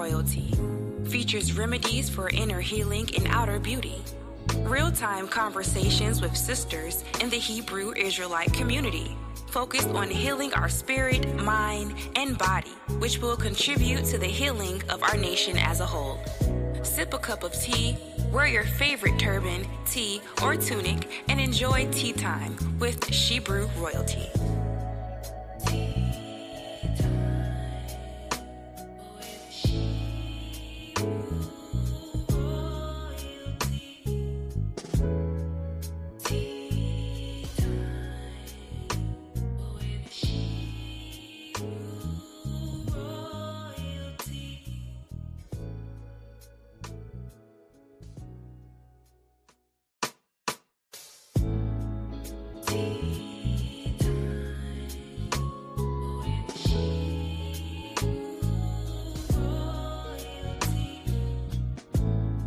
royalty. Features remedies for inner healing and outer beauty. Real-time conversations with sisters in the Hebrew Israelite community, focused on healing our spirit, mind, and body, which will contribute to the healing of our nation as a whole. Sip a cup of tea, wear your favorite turban, tee, or tunic, and enjoy tea time with Shebrew royalty.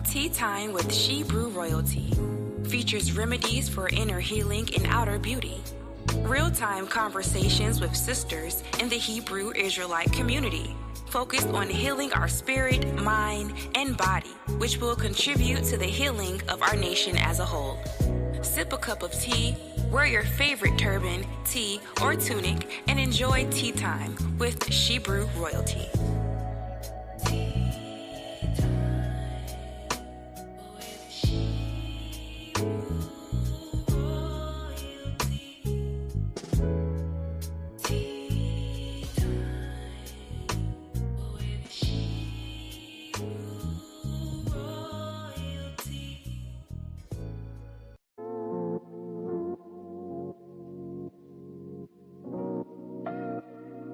Tea Time with Shebrew royalty. Features remedies for inner healing and outer beauty. Real-time conversations with sisters in the Hebrew Israelite community, focused on healing our spirit, mind, and body, which will contribute to the healing of our nation as a whole. Sip a cup of tea, wear your favorite turban, tee, or tunic, and enjoy tea time with Shebrew royalty.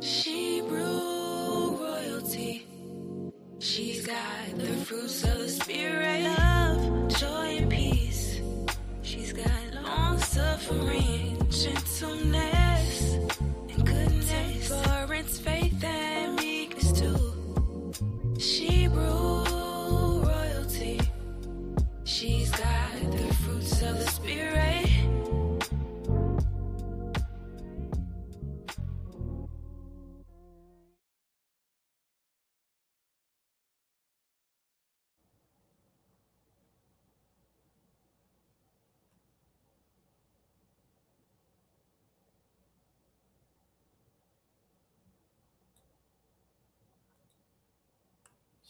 Shebrew royalty. She's got the fruits of the spirit, love, joy, and peace. She's got long suffering, gentleness, and goodness, endurance, faith, and meekness too. Shebrew royalty. She's got the fruits of the spirit.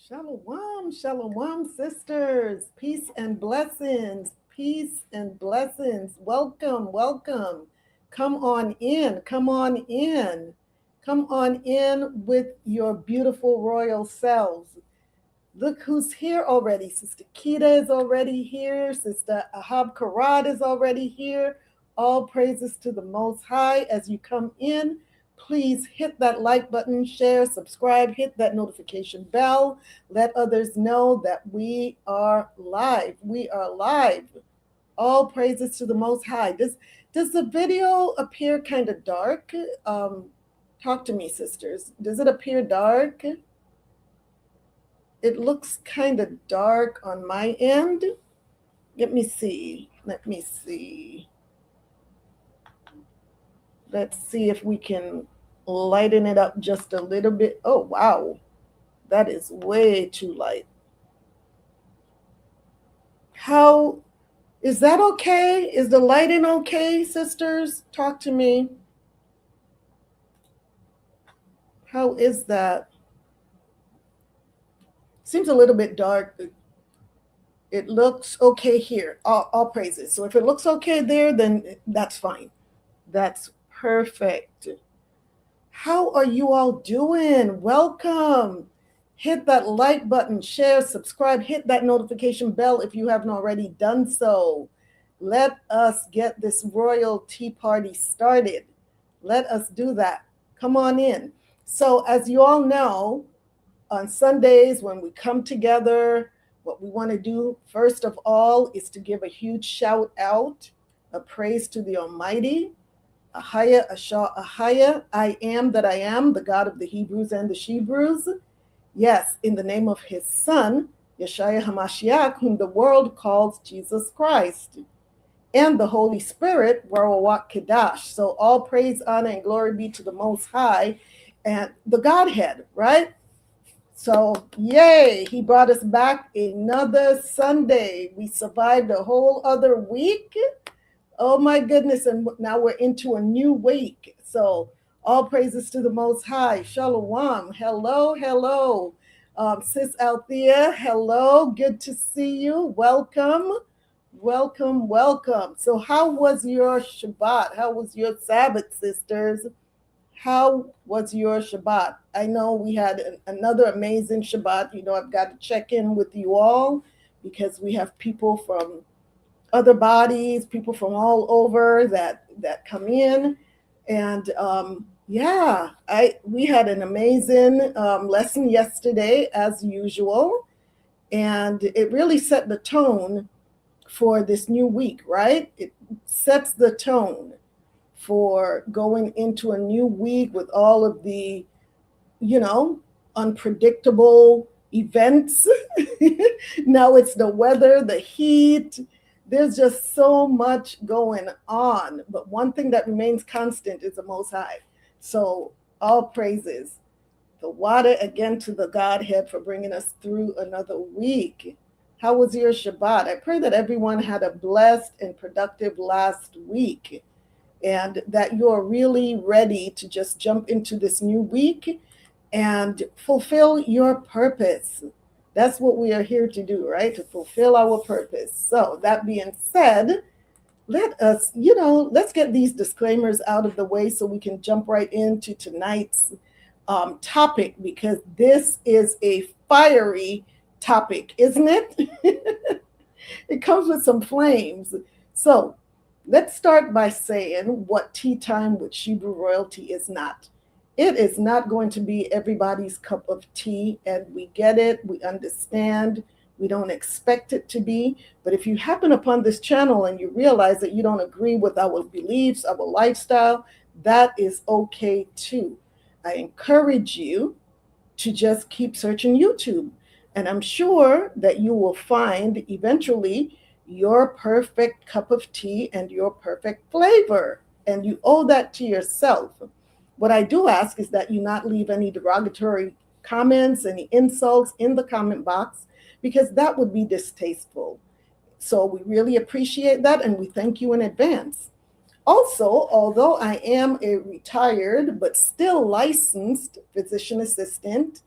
Shalom, shalom, sisters. Peace and blessings. Peace and blessings. Welcome, welcome. Come on in. Come on in. Come on in with your beautiful royal selves. Look who's here already. Sister Kita is already here. Sister Ahab is already here. All praises to the Most High. As you come in, please hit that like button, share, subscribe, hit that notification bell. Let others know that we are live. We are live. All praises to the Most High. Does the video appear kind of dark? Talk to me, sisters. Does it appear dark? It looks kind of dark on my end. Let me see. Let's see if we can lighten it up just a little bit. Oh, wow. That is way too light. How is that okay? Is the lighting okay, sisters? Talk to me. How is that? Seems a little bit dark. It looks okay here. All praises. So if it looks okay there, then that's fine. That's perfect. How are you all doing? Welcome. Hit that like button, share, subscribe, hit that notification bell if you haven't already done so. Let us get this royal tea party started. Let us do that. Come on in. So as you all know, on Sundays when we come together, what we want to do first of all is to give a huge shout out, a praise to the Almighty. AHAYAH, ASHAR, AHAYAH, I am that I am, the God of the Hebrews and the Shebrews. Yes, in the name of his son, YASHAYA HaMashiach, whom the world calls Jesus Christ, and the Holy Spirit, RAWACH QADASH. So all praise, honor, and glory be to the Most High and the Godhead, right? So, yay, he brought us back another Sunday. We survived a whole other week. Oh my goodness, and now we're into a new week. So, all praises to the Most High. Shalom. Hello, hello. Sis Althea, hello. Good to see you. Welcome, welcome, welcome. So, how was your Shabbat? How was your Sabbath, sisters? How was your Shabbat? I know we had another amazing Shabbat. You know, I've got to check in with you all because we have people from other bodies, people from all over that come in, and yeah, we had an amazing lesson yesterday as usual, and it really set the tone for this new week, right? It sets the tone for going into a new week with all of the, you know, unpredictable events. Now it's the weather, the heat. There's just so much going on. But one thing that remains constant is the Most High. So all praises. The water again to the Godhead for bringing us through another week. How was your Shabbat? I pray that everyone had a blessed and productive last week, and that you're really ready to just jump into this new week and fulfill your purpose. That's what we are here to do, right? To fulfill our purpose. So that being said, let us, let's get these disclaimers out of the way so we can jump right into tonight's topic, because this is a fiery topic, isn't it? It comes with some flames. So let's start by saying what tea time with Shebrew royalty is not. It is not going to be everybody's cup of tea, and we get it, we understand, we don't expect it to be. But if you happen upon this channel and you realize that you don't agree with our beliefs, our lifestyle, that is okay too. I encourage you to just keep searching YouTube, and I'm sure that you will find eventually your perfect cup of tea and your perfect flavor, and you owe that to yourself. What I do ask is that you not leave any derogatory comments, any insults in the comment box, because that would be distasteful. So we really appreciate that, and we thank you in advance. Also, although I am a retired but still licensed physician assistant,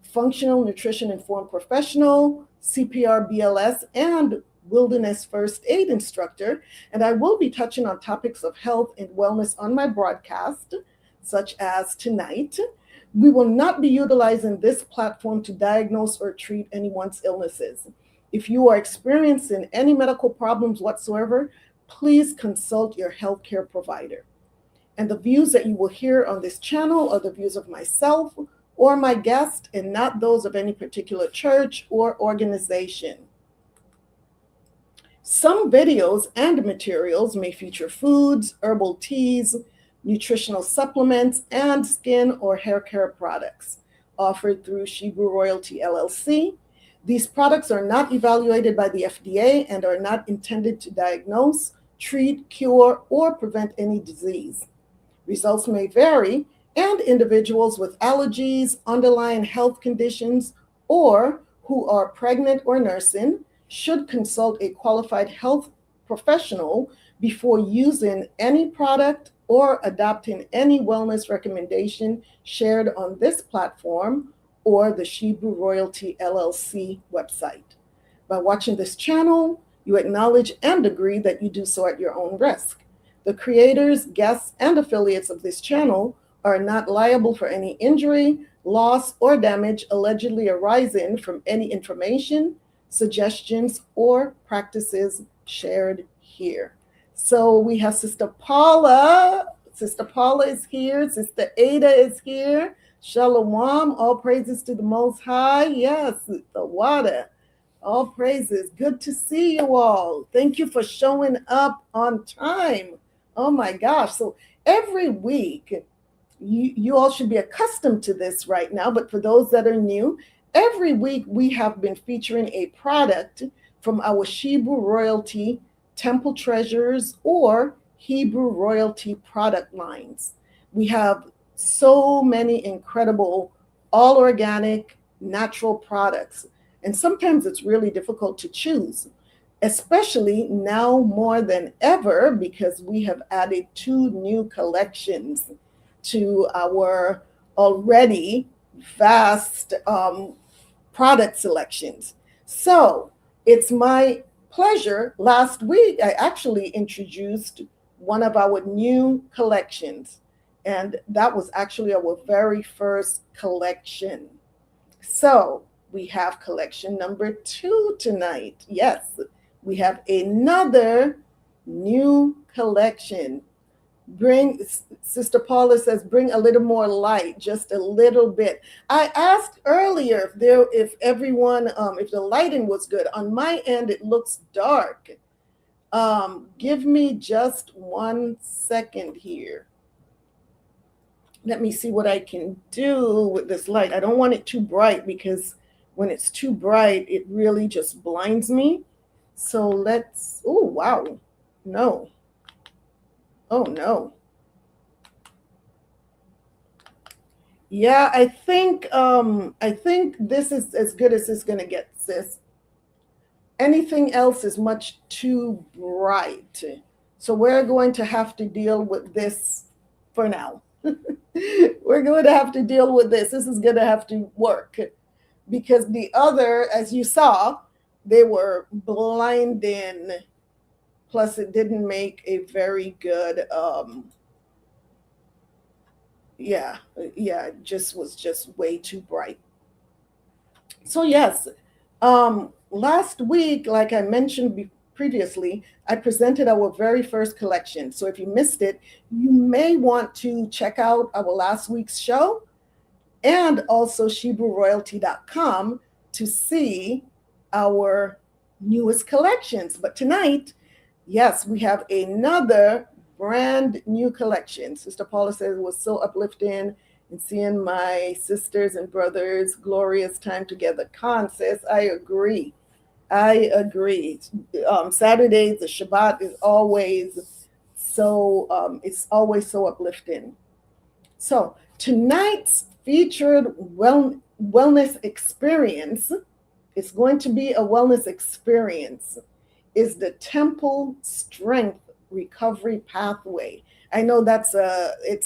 functional nutrition informed professional, CPR BLS, and wilderness first aid instructor, and I will be touching on topics of health and wellness on my broadcast, such as tonight. We will not be utilizing this platform to diagnose or treat anyone's illnesses. If you are experiencing any medical problems whatsoever, please consult your healthcare provider. And the views that you will hear on this channel are the views of myself or my guest, and not those of any particular church or organization. Some videos and materials may feature foods, herbal teas, nutritional supplements, and skin or hair care products offered through Shebrew Royalty LLC. These products are not evaluated by the FDA and are not intended to diagnose, treat, cure, or prevent any disease. Results may vary, and individuals with allergies, underlying health conditions, or who are pregnant or nursing should consult a qualified health professional before using any product or adopting any wellness recommendation shared on this platform or the Shebrew Royalty LLC website. By watching this channel, you acknowledge and agree that you do so at your own risk. The creators, guests, and affiliates of this channel are not liable for any injury, loss, or damage allegedly arising from any information, suggestions, or practices shared here. So we have Sister Paula. Sister Paula is here. Sister Ada is here. Shalom. All praises to the Most High. Yes, the water. All praises. Good to see you all. Thank you for showing up on time. Oh my gosh. So every week, you all should be accustomed to this right now, but for those that are new, every week we have been featuring a product from our Shebrew Royalty Temple Treasures or Hebrew Royalty product lines. We have so many incredible, all organic, natural products. And sometimes it's really difficult to choose, especially now more than ever, because we have added 2 new collections to our already vast product selections. So it's my pleasure. Last week, I actually introduced one of our new collections, and that was actually our very first collection. So we have collection number 2 tonight. Yes, we have another new collection. Bring, Sister Paula says, bring a little more light, just a little bit. I asked earlier if everyone, if the lighting was good. On my end, it looks dark. Give me just 1 second here. Let me see what I can do with this light. I don't want it too bright, because when it's too bright, it really just blinds me. So let's, oh, wow. No. Oh, no. Yeah, I think this is as good as it's going to get, sis. Anything else is much too bright. So we're going to have to deal with this for now. We're going to have to deal with this. This is going to have to work, because the other, as you saw, they were blinding. Plus, it didn't make a very good, it just was just way too bright. So yes, last week, like I mentioned previously, I presented our very first collection. So if you missed it, you may want to check out our last week's show, and also ShebrewRoyalty.com to see our newest collections. But tonight, yes, we have another brand new collection. Sister Paula says it was so uplifting and seeing my sisters and brothers' glorious time together. Khan says, I agree. Saturdays, the Shabbat is always so, it's always so uplifting. So tonight's featured wellness experience, it's going to be a wellness experience, is the Temple Strength Recovery Pathway. I know it's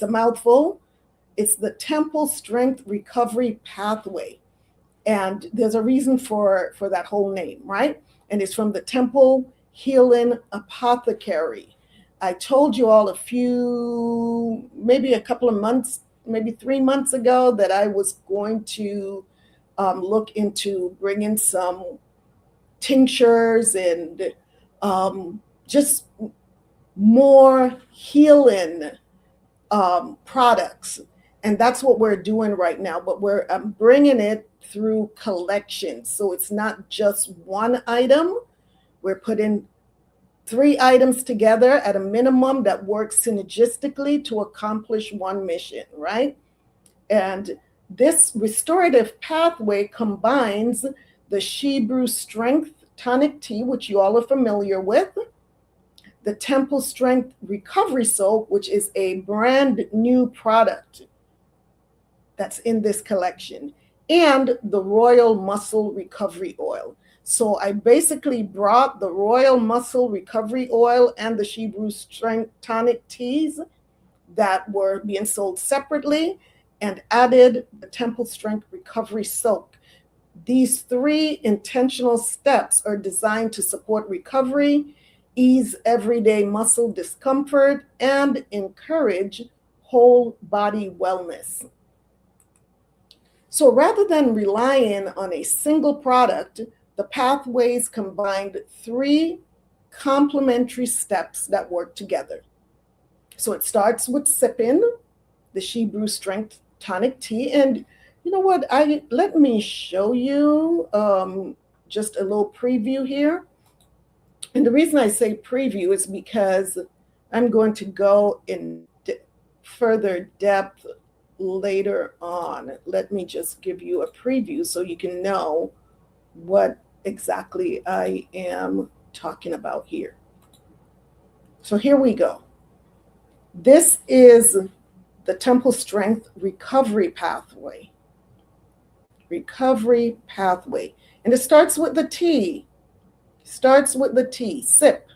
a mouthful. It's the Temple Strength Recovery Pathway. And there's a reason for that whole name, right? And it's from the Temple Healing Apothecary. I told you all maybe a couple of months, maybe 3 months ago, that I was going to look into bringing some tinctures and just more healing products. And that's what we're doing right now, but we're bringing it through collections. So it's not just one item. We're putting 3 items together at a minimum that works synergistically to accomplish one mission, right? And this restorative pathway combines the Shebrew Strength Tonic Tea, which you all are familiar with, the Temple Strength Recovery Soap, which is a brand new product that's in this collection, and the Royal Muscle Recovery Oil. So I basically brought the Royal Muscle Recovery Oil and the Shebrew Strength Tonic Teas that were being sold separately, and added the Temple Strength Recovery Soap. These 3 intentional steps are designed to support recovery, ease everyday muscle discomfort, and encourage whole body wellness. So rather than relying on a single product, the pathways combined 3 complementary steps that work together. So it starts with sipping the Shebrew Strength Tonic Tea. And you know what? Let me show you just a little preview here. And the reason I say preview is because I'm going to go in further depth later on. Let me just give you a preview so you can know what exactly I am talking about here. So here we go. This is the Temple Strength Recovery Pathway. recovery pathway. And it starts with the T. Starts with the T. Sip.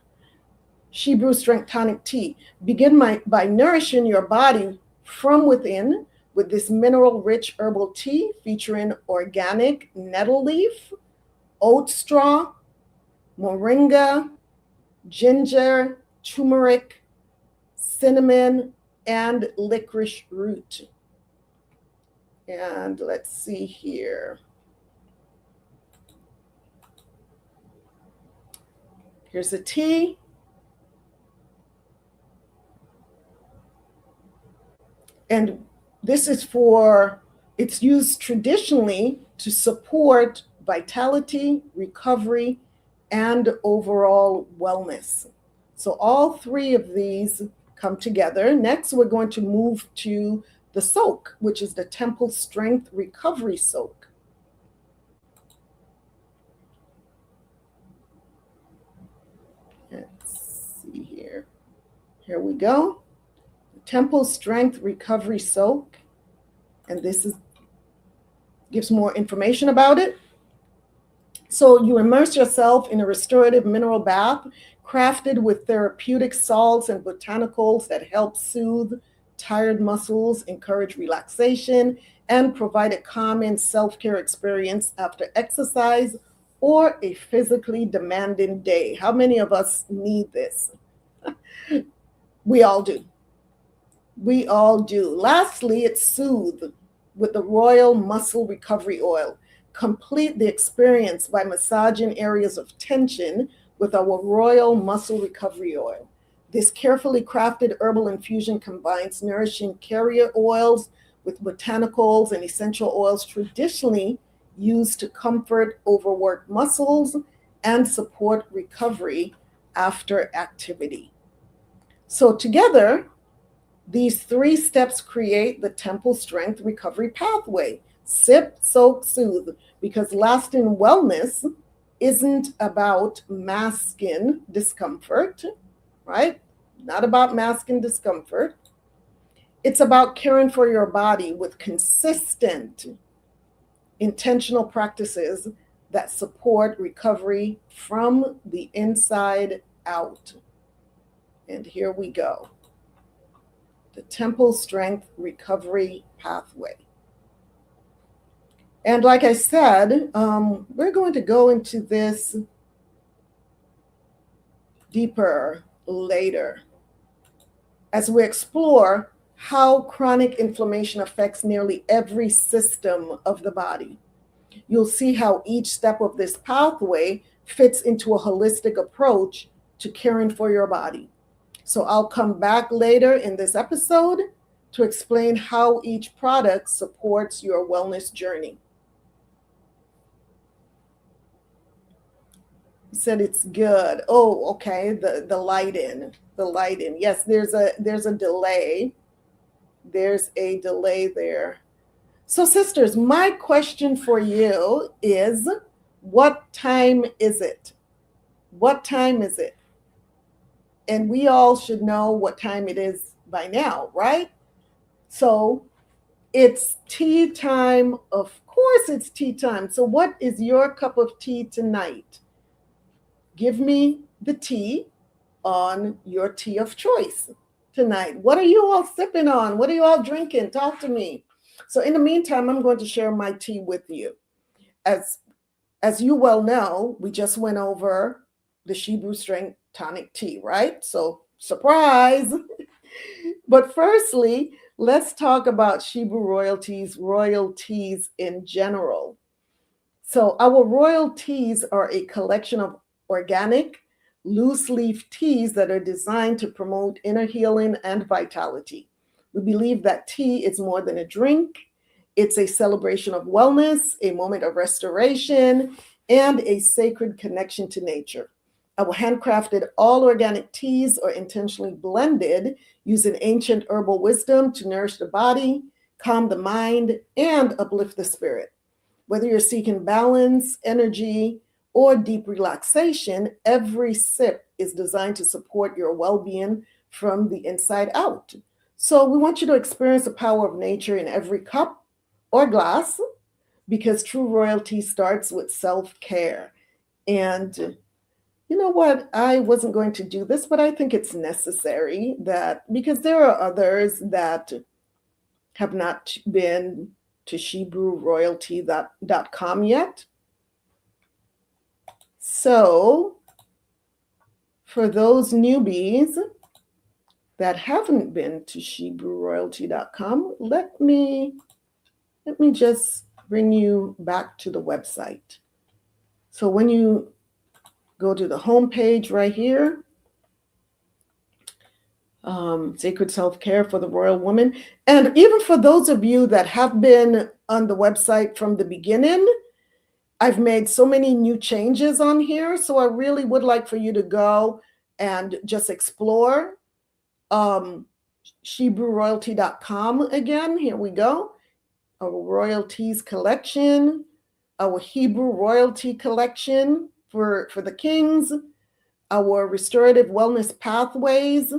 Shebrew Strength Tonic Tea. Begin by nourishing your body from within with this mineral-rich herbal tea featuring organic nettle leaf, oat straw, moringa, ginger, turmeric, cinnamon, and licorice root. And let's see here. Here's the tea. And this is it's used traditionally to support vitality, recovery, and overall wellness. So all three of these come together. Next, we're going to move to the soak, which is the Temple Strength Recovery Soak. Let's see here. Here we go. Temple Strength Recovery Soak. And this gives more information about it. So you immerse yourself in a restorative mineral bath crafted with therapeutic salts and botanicals that help soothe tired muscles, encourage relaxation, and provide a calming self-care experience after exercise or a physically demanding day. How many of us need this? We all do. We all do. Lastly, it's soothe with the Royal Muscle Recovery Oil. Complete the experience by massaging areas of tension with our Royal Muscle Recovery Oil. This carefully crafted herbal infusion combines nourishing carrier oils with botanicals and essential oils traditionally used to comfort overworked muscles and support recovery after activity. So together, these three steps create the Temple Strength Recovery Pathway. Sip, soak, soothe, because lasting wellness isn't about masking discomfort, right? Not about masking discomfort. It's about caring for your body with consistent, intentional practices that support recovery from the inside out. And here we go. The Temple Strength Recovery Pathway. And like I said, we're going to go into this deeper later as we explore how chronic inflammation affects nearly every system of the body. You'll see how each step of this pathway fits into a holistic approach to caring for your body. So I'll come back later in this episode to explain how each product supports your wellness journey. You said it's good. Oh, okay. The lighting. Yes, there's a delay. There's a delay there. So sisters, my question for you is, what time is it? What time is it? And we all should know what time it is by now, right? So it's tea time. Of course it's tea time. So what is your cup of tea tonight? Give me the tea on your tea of choice tonight. What are you all sipping on? What are you all drinking? Talk to me. So in the meantime, I'm going to share my tea with you. As you well know, we just went over the Shebrew Strength Tonic Tea, right? So surprise. But firstly, let's talk about Shebrew royalties in general. So our royalties are a collection of organic, loose leaf teas that are designed to promote inner healing and vitality. We believe that tea is more than a drink. It's a celebration of wellness, a moment of restoration, and a sacred connection to nature. Our handcrafted all organic teas are intentionally blended using ancient herbal wisdom to nourish the body, calm the mind, and uplift the spirit. Whether you're seeking balance, energy, or deep relaxation, every sip is designed to support your well-being from the inside out. So we want you to experience the power of nature in every cup or glass. because true royalty starts with self-care. And you know what? I wasn't going to do this, but I think it's necessary that because there are others that have not been to ShebrewRoyalty.com yet. So for those newbies that haven't been to ShebrewRoyalty.com, let me just bring you back to the website. So when you go to the home page right here, Sacred Self-Care for the Royal Woman. And even for those of you that have been on the website from the beginning, I've made so many new changes on here. So I really would like for you to go and just explore ShebrewRoyalty.com again. Here we go. Our royalties collection, our Hebrew royalty collection for the kings, our restorative wellness pathways,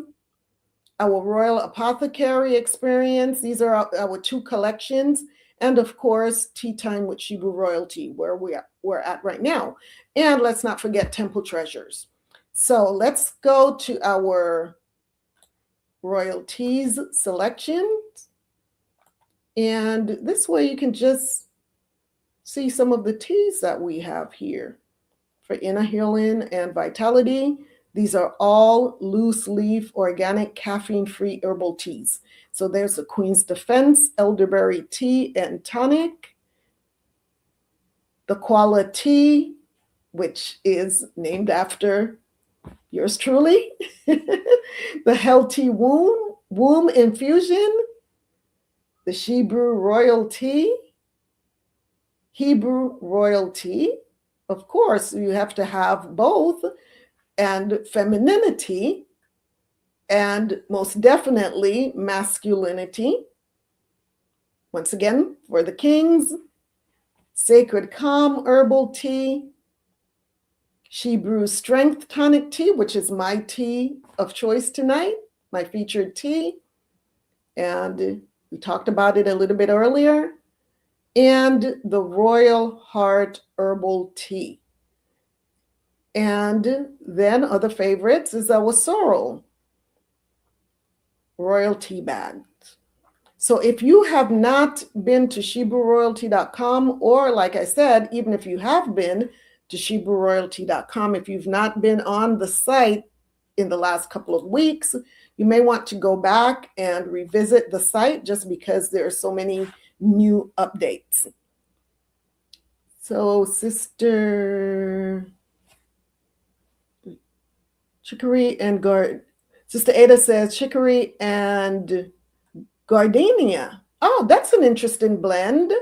our royal apothecary experience. These are our two collections. And of course, Tea Time with Shebrew Royalty, where we're at right now. And let's not forget Temple Treasures. So let's go to our royalties selection. And this way you can just see some of the teas that we have here for inner healing and vitality. These are all loose leaf, organic, caffeine-free herbal teas. So there's the Queen's Defense, elderberry tea and tonic, the Koala tea, which is named after yours truly, the Healthy Womb Infusion, the Shebrew Royalty, Hebrew Royalty. Of course, you have to have both, and femininity, and most definitely masculinity. Once again, for the kings, Sacred Calm Herbal Tea, Shebrew Strength Tonic Tea, which is my tea of choice tonight, my featured tea. And we talked about it a little bit earlier. And the Royal Heart Herbal Tea. And then other favorites is our sorrel royal tea bags. So if you have not been to ShebrewRoyalty.com, or like I said, even if you have been to ShebrewRoyalty.com, if you've not been on the site in the last couple of weeks, you may want to go back and revisit the site just because there are so many new updates. So Sister Chicory and Sister Ada says chicory and gardenia. Oh, that's an interesting blend.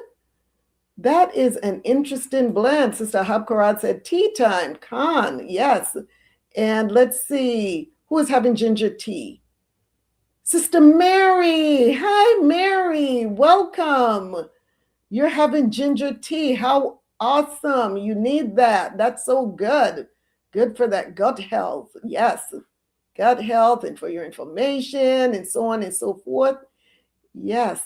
That is an interesting blend. Sister Habkarad said tea time. Khan, yes. And let's see, who is having ginger tea? Sister Mary. Hi, Mary. Welcome. You're having ginger tea. How awesome. You need that. That's so good. Good for that gut health. Yes. Gut health and for your inflammation and so on and so forth. Yes.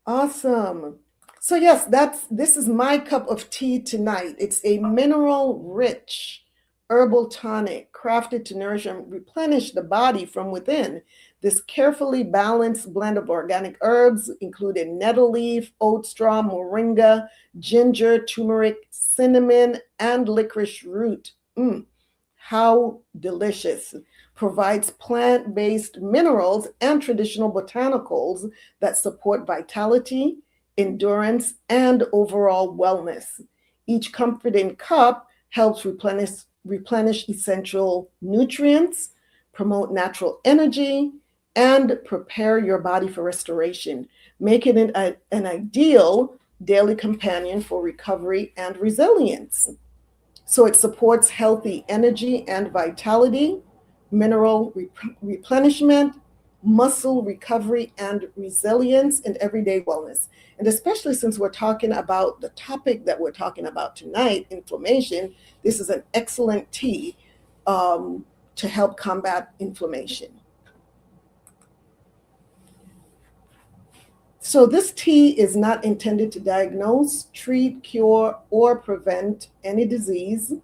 Awesome. So yes, this is my cup of tea tonight. It's a mineral-rich herbal tonic crafted to nourish and replenish the body from within. This carefully balanced blend of organic herbs, including nettle leaf, oat straw, moringa, ginger, turmeric, cinnamon, and licorice root. How delicious. Provides plant-based minerals and traditional botanicals that support vitality, endurance, and overall wellness. Each comforting cup helps replenish essential nutrients, promote natural energy, and prepare your body for restoration, making it an ideal daily companion for recovery and resilience. So it supports healthy energy and vitality, mineral replenishment, muscle recovery and resilience, and everyday wellness. And especially since we're talking about the topic that we're talking about tonight, inflammation, this is an excellent tea to help combat inflammation. So this tea is not intended to diagnose, treat, cure, or prevent any disease.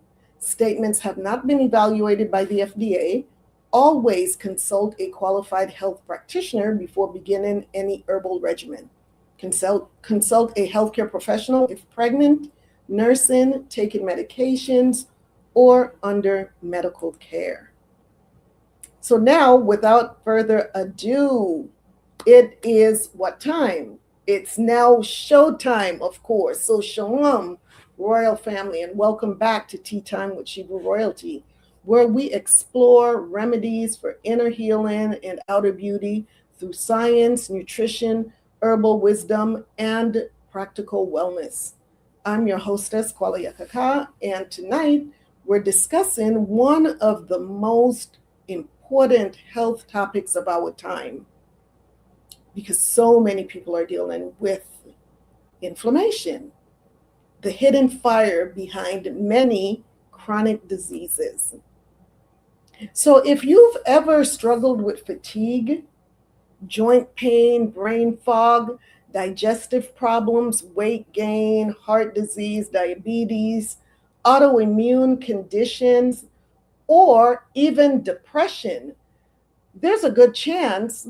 Statements have not been evaluated by the FDA. Always consult a qualified health practitioner before beginning any herbal regimen. Consult a healthcare professional if pregnant, nursing, taking medications, or under medical care. So now, without further ado, it is what time? It's now showtime, of course. So Shalom, royal family, and welcome back to Tea Time with Shebrew Royalty, where we explore remedies for inner healing and outer beauty through science, nutrition, herbal wisdom, and practical wellness. I'm your hostess, YASHAYA, and tonight we're discussing one of the most important health topics of our time, because so many people are dealing with inflammation, the hidden fire behind many chronic diseases. So if you've ever struggled with fatigue, joint pain, brain fog, digestive problems, weight gain, heart disease, diabetes, autoimmune conditions, or even depression, there's a good chance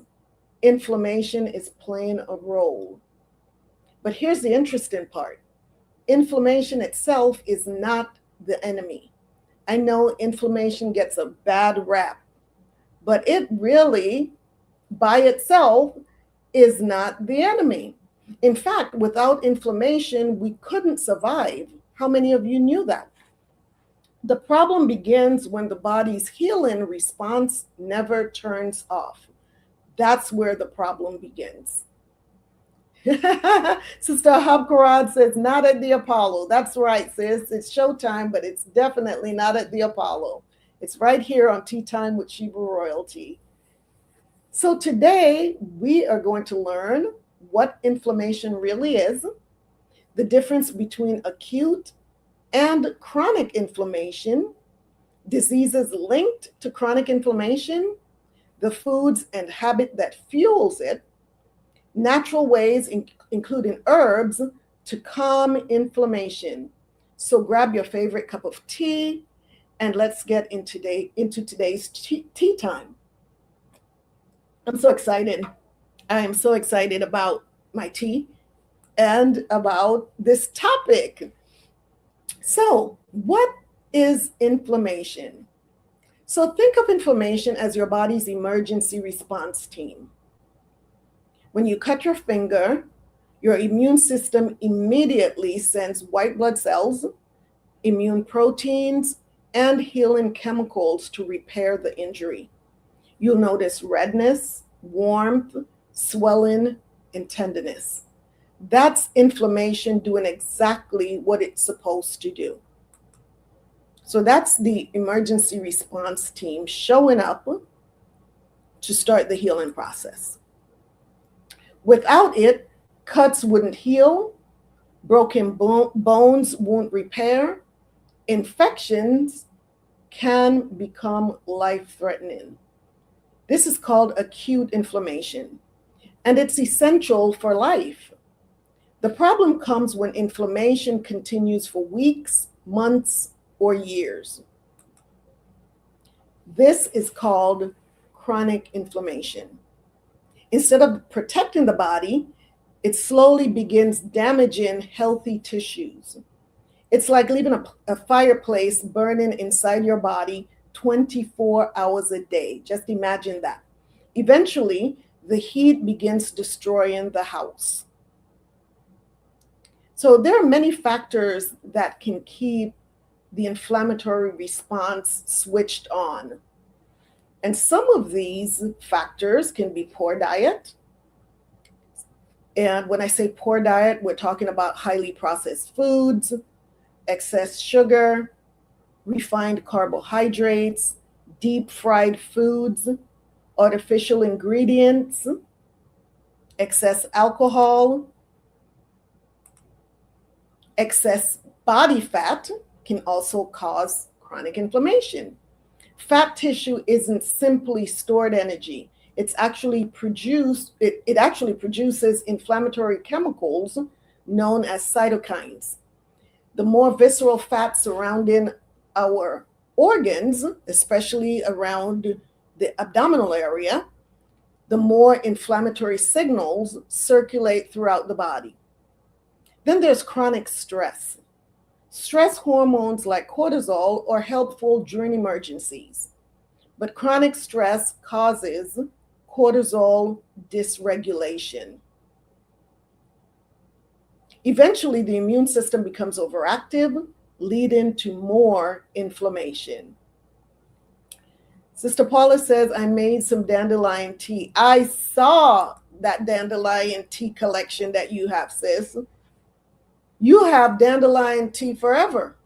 inflammation is playing a role. But here's the interesting part. Inflammation itself is not the enemy. I know inflammation gets a bad rap, but it really, by itself, is not the enemy. In fact, without inflammation, we couldn't survive. How many of you knew that? The problem begins when the body's healing response never turns off. That's where the problem begins. Sister Habkarad says, not at the Apollo. That's right, sis. It's showtime, but it's definitely not at the Apollo. It's right here on Tea Time with Shebrew Royalty. So today we are going to learn what inflammation really is, the difference between acute and chronic inflammation, diseases linked to chronic inflammation, the foods and habit that fuels it, natural ways, including herbs, to calm inflammation. So grab your favorite cup of tea and let's get into today's tea time. I'm so excited. I am so excited about my tea and about this topic. So, what is inflammation? So think of inflammation as your body's emergency response team. When you cut your finger, your immune system immediately sends white blood cells, immune proteins, and healing chemicals to repair the injury. You'll notice redness, warmth, swelling, and tenderness. That's inflammation doing exactly what it's supposed to do. So that's the emergency response team showing up to start the healing process. Without it, cuts wouldn't heal, broken bones won't repair, infections can become life-threatening. This is called acute inflammation, and it's essential for life. The problem comes when inflammation continues for weeks, months, or years. This is called chronic inflammation. Instead of protecting the body, it slowly begins damaging healthy tissues. It's like leaving a fireplace burning inside your body 24 hours a day. Just imagine that. Eventually, the heat begins destroying the house. So there are many factors that can keep the inflammatory response switched on. And some of these factors can be poor diet. And when I say poor diet, we're talking about highly processed foods, excess sugar, refined carbohydrates, deep fried foods, artificial ingredients, excess alcohol, excess body fat can also cause chronic inflammation. Fat tissue isn't simply stored energy. it actually produces inflammatory chemicals known as cytokines. The more visceral fat surrounding our organs, especially around the abdominal area, the more inflammatory signals circulate throughout the body. Then there's chronic stress. Stress hormones like cortisol are helpful during emergencies, but chronic stress causes cortisol dysregulation. Eventually, the immune system becomes overactive, leading to more inflammation. Sister Paula says, I made some dandelion tea. I saw that dandelion tea collection that you have, sis. You have dandelion tea forever.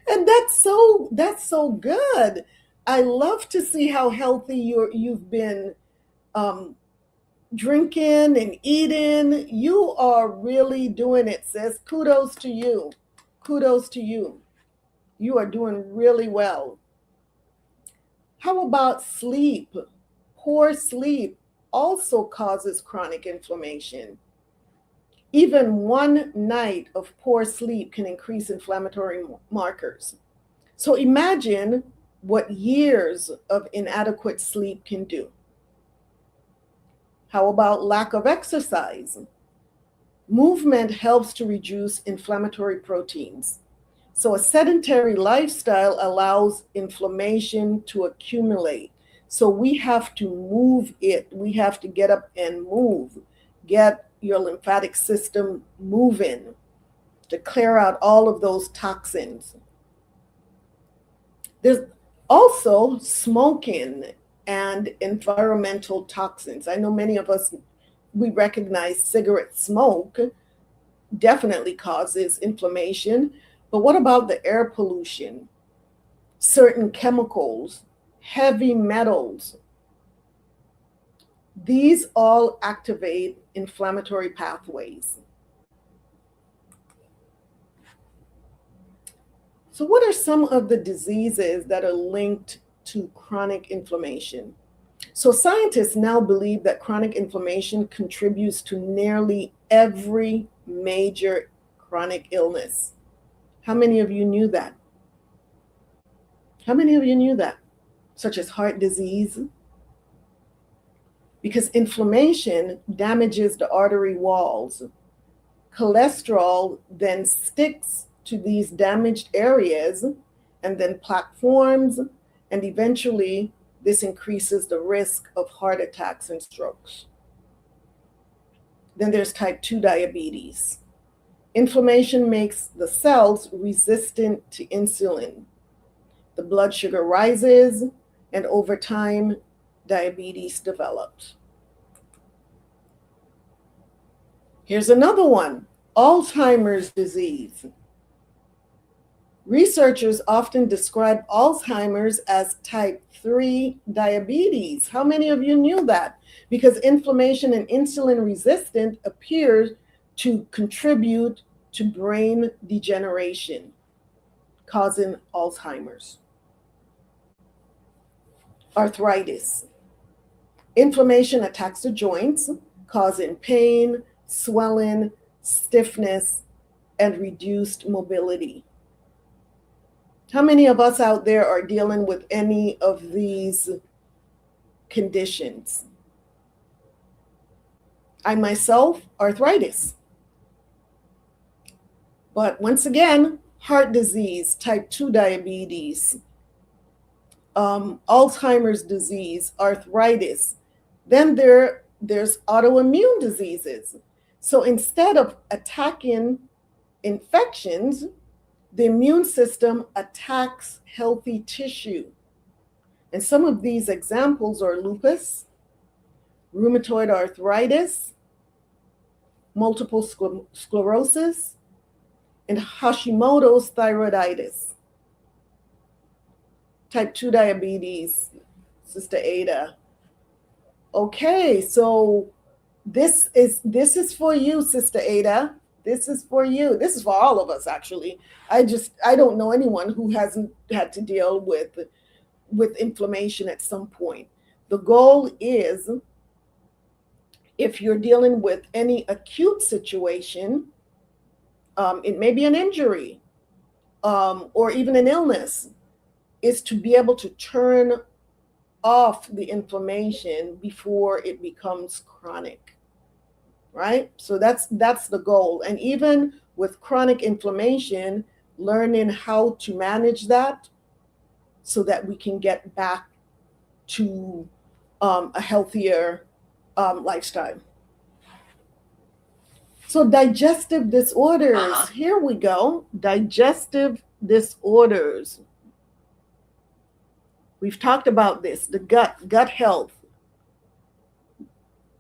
And that's so good. I love to see how healthy you've been drinking and eating. You are really doing it, sis. Kudos to you. Kudos to you. You are doing really well. How about sleep? Poor sleep also causes chronic inflammation. Even one night of poor sleep can increase inflammatory markers. So imagine what years of inadequate sleep can do. How about lack of exercise? Movement helps to reduce inflammatory proteins. So a sedentary lifestyle allows inflammation to accumulate. So we have to move it. We have to get up and move. Get your lymphatic system moving to clear out all of those toxins. There's also smoking and environmental toxins. I know many of us, we recognize cigarette smoke definitely causes inflammation, but what about the air pollution, certain chemicals, heavy metals? These all activate inflammatory pathways. So what are some of the diseases that are linked to chronic inflammation? So scientists now believe that chronic inflammation contributes to nearly every major chronic illness. How many of you knew that? How many of you knew that? Such as heart disease? Because inflammation damages the artery walls. Cholesterol then sticks to these damaged areas, and then plaque forms, and eventually this increases the risk of heart attacks and strokes. Then there's type 2 diabetes. Inflammation makes the cells resistant to insulin. The blood sugar rises, and over time, diabetes develops. Here's another one, Alzheimer's disease. Researchers often describe Alzheimer's as type 3 diabetes. How many of you knew that? Because inflammation and insulin resistance appears to contribute to brain degeneration, causing Alzheimer's. Arthritis. Inflammation attacks the joints, causing pain, swelling, stiffness, and reduced mobility. How many of us out there are dealing with any of these conditions? I myself, arthritis. But once again, heart disease, type 2 diabetes, Alzheimer's disease, arthritis. Then there's autoimmune diseases. So instead of attacking infections, the immune system attacks healthy tissue. And some of these examples are lupus, rheumatoid arthritis, multiple sclerosis, and Hashimoto's thyroiditis. Type 2 diabetes, Sister Ada. Okay, so this is for you, Sister Ada. This is for you. This is for all of us, actually. I don't know anyone who hasn't had to deal with inflammation at some point. The goal is, if you're dealing with any acute situation, it may be an injury or even an illness, is to be able to turn off the inflammation before it becomes chronic, right? So that's the goal. And even with chronic inflammation, learning how to manage that so that we can get back to a healthier lifestyle. So digestive disorders, here we go. Digestive disorders. We've talked about this, the gut health.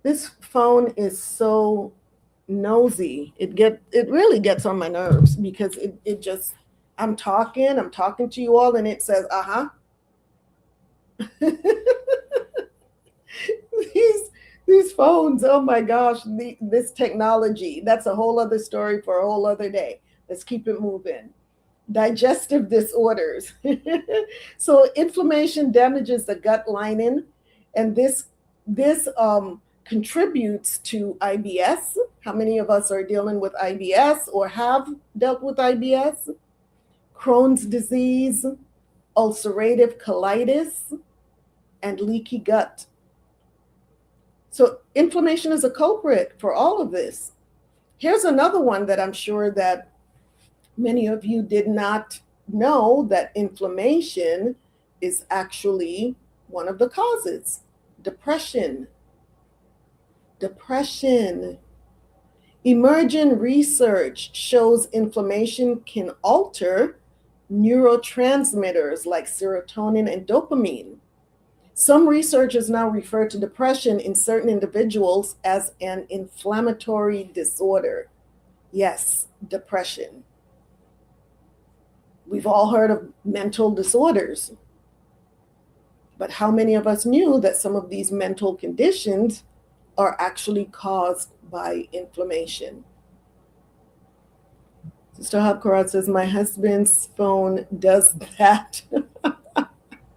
This phone is so nosy. It really gets on my nerves because it just, I'm talking to you all and it says, These phones, oh my gosh, this technology, that's a whole other story for a whole other day. Let's keep it moving. Digestive disorders. So inflammation damages the gut lining, and this contributes to IBS. How many of us are dealing with IBS or have dealt with IBS? Crohn's disease, ulcerative colitis, and leaky gut. So inflammation is a culprit for all of this. Here's another one that I'm sure that many of you did not know, that inflammation is actually one of the causes. Depression. Emerging research shows inflammation can alter neurotransmitters like serotonin and dopamine. Some researchers now refer to depression in certain individuals as an inflammatory disorder. Yes, depression. We've all heard of mental disorders, but how many of us knew that some of these mental conditions are actually caused by inflammation? Sister Hapkarat says, my husband's phone does that.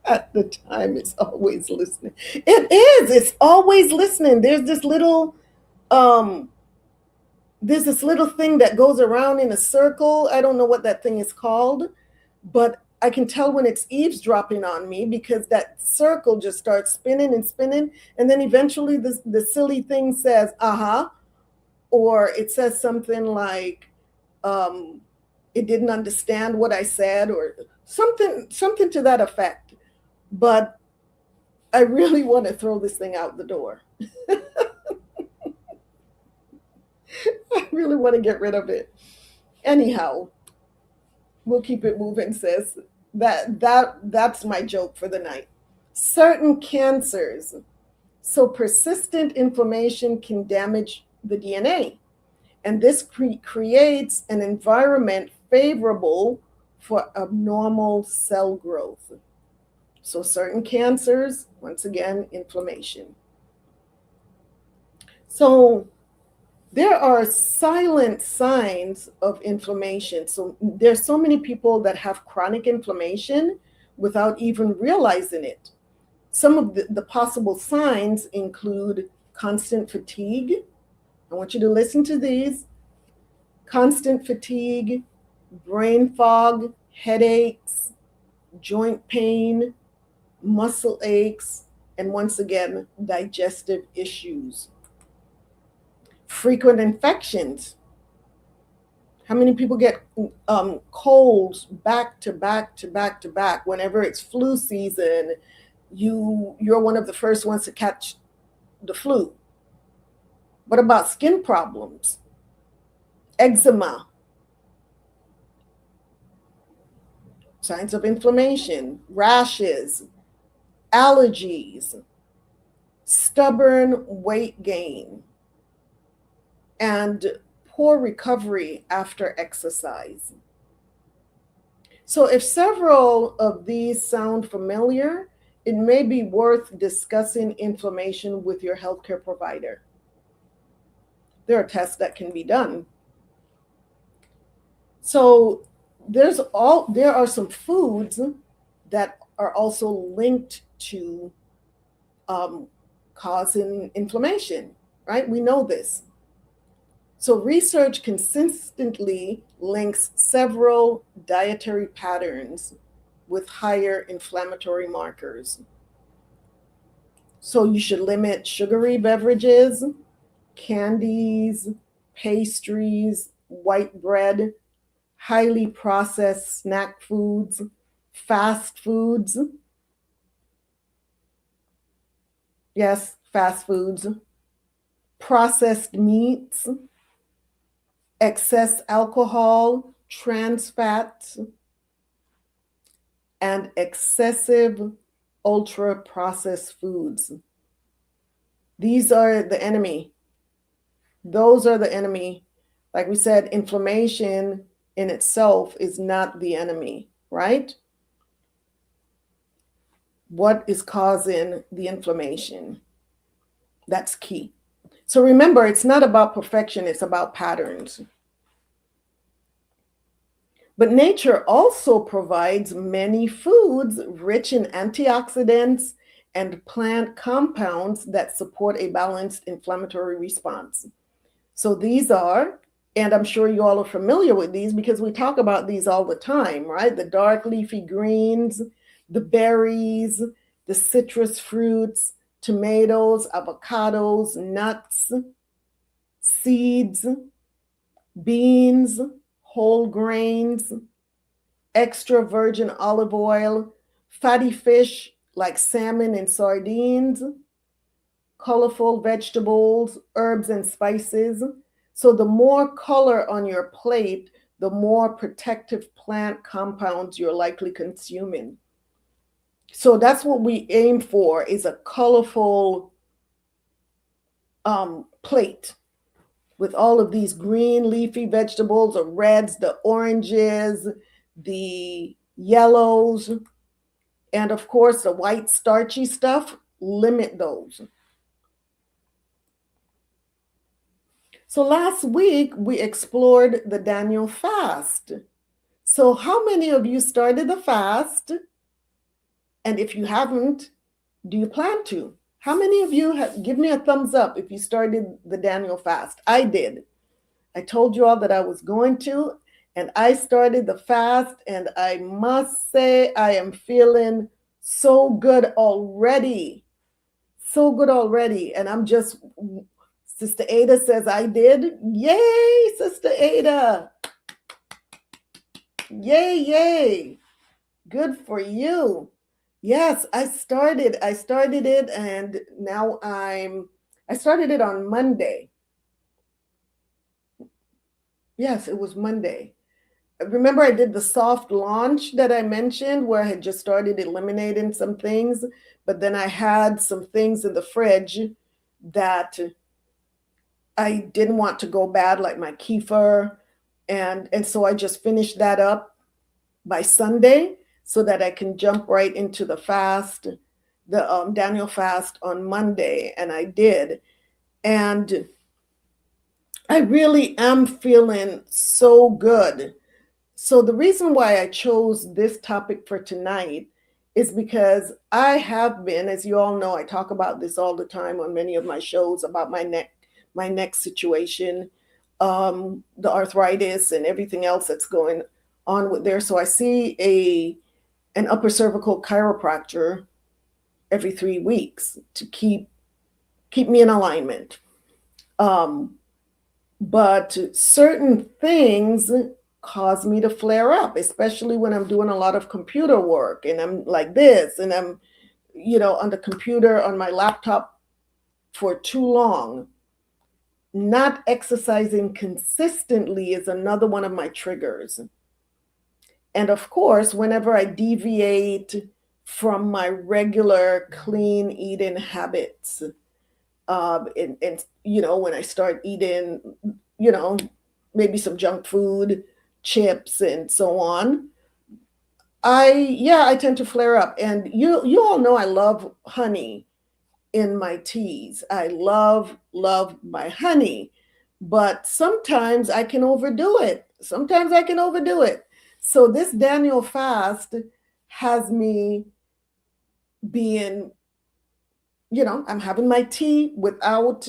At the time, it's always listening. It is. It's always listening. There's this little thing that goes around in a circle. I don't know what that thing is called, but I can tell when it's eavesdropping on me because that circle just starts spinning and spinning. And then eventually the silly thing says, or it says something like, it didn't understand what I said, or something to that effect. But I really want to throw this thing out the door. I really want to get rid of it. Anyhow, we'll keep it moving, sis. That's my joke for the night. Certain cancers. So persistent inflammation can damage the DNA. And this creates an environment favorable for abnormal cell growth. So certain cancers, once again, inflammation. So there are silent signs of inflammation. So there's so many people that have chronic inflammation without even realizing it. Some of the possible signs include constant fatigue. I want you to listen to these. Constant fatigue, brain fog, headaches, joint pain, muscle aches, and once again, digestive issues. Frequent infections. How many people get colds back to back to back to back? Whenever it's flu season, you're one of the first ones to catch the flu. What about skin problems? Eczema. Signs of inflammation, rashes, allergies, stubborn weight gain, and poor recovery after exercise. So if several of these sound familiar, it may be worth discussing inflammation with your healthcare provider. There are tests that can be done. So there are some foods that are also linked to causing inflammation, right? We know this. So research consistently links several dietary patterns with higher inflammatory markers. So you should limit sugary beverages, candies, pastries, white bread, highly processed snack foods, fast foods. Yes, fast foods, processed meats, excess alcohol, trans fats, and excessive ultra processed foods. These are the enemy. Those are the enemy. Like we said, inflammation in itself is not the enemy, right? What is causing the inflammation? That's key. So remember, it's not about perfection, it's about patterns. But nature also provides many foods rich in antioxidants and plant compounds that support a balanced inflammatory response. So these are, and I'm sure you all are familiar with these because we talk about these all the time, right? The dark leafy greens, the berries, the citrus fruits, tomatoes, avocados, nuts, seeds, beans, whole grains, extra virgin olive oil, fatty fish like salmon and sardines, colorful vegetables, herbs and spices. So the more color on your plate, the more protective plant compounds you're likely consuming. So that's what we aim for, is a colorful plate with all of these green leafy vegetables, the reds, the oranges, the yellows, and of course the white starchy stuff. Limit those. So last week we explored the Daniel fast. So how many of you started the fast? And if you haven't, do you plan to? How many of you have, give me a thumbs up if you started the Daniel fast? I did. I told you all that I was going to, and I started the fast, and I must say I am feeling so good already. So good already. And I'm just, Sister Ada says I did. Yay, Sister Ada. Yay, yay. Good for you. Yes, I started it, and now I started it on Monday. Yes, it was Monday. Remember I did the soft launch that I mentioned where I had just started eliminating some things, but then I had some things in the fridge that I didn't want to go bad, like my kefir, and so I just finished that up by Sunday so that I can jump right into the fast, the Daniel fast on Monday, and I did. And I really am feeling so good. So the reason why I chose this topic for tonight is because I have been, as you all know, I talk about this all the time on many of my shows about my neck situation, the arthritis and everything else that's going on with there. So I see an upper cervical chiropractor every 3 weeks to keep me in alignment. But certain things cause me to flare up, especially when I'm doing a lot of computer work and I'm like this, and I'm, on the computer, on my laptop for too long. Not exercising consistently is another one of my triggers. And of course, whenever I deviate from my regular clean eating habits, and when I start eating, maybe some junk food, chips, and so on, I tend to flare up. And you all know I love honey in my teas. I love my honey, but sometimes I can overdo it. So this Daniel fast has me being I'm having my tea without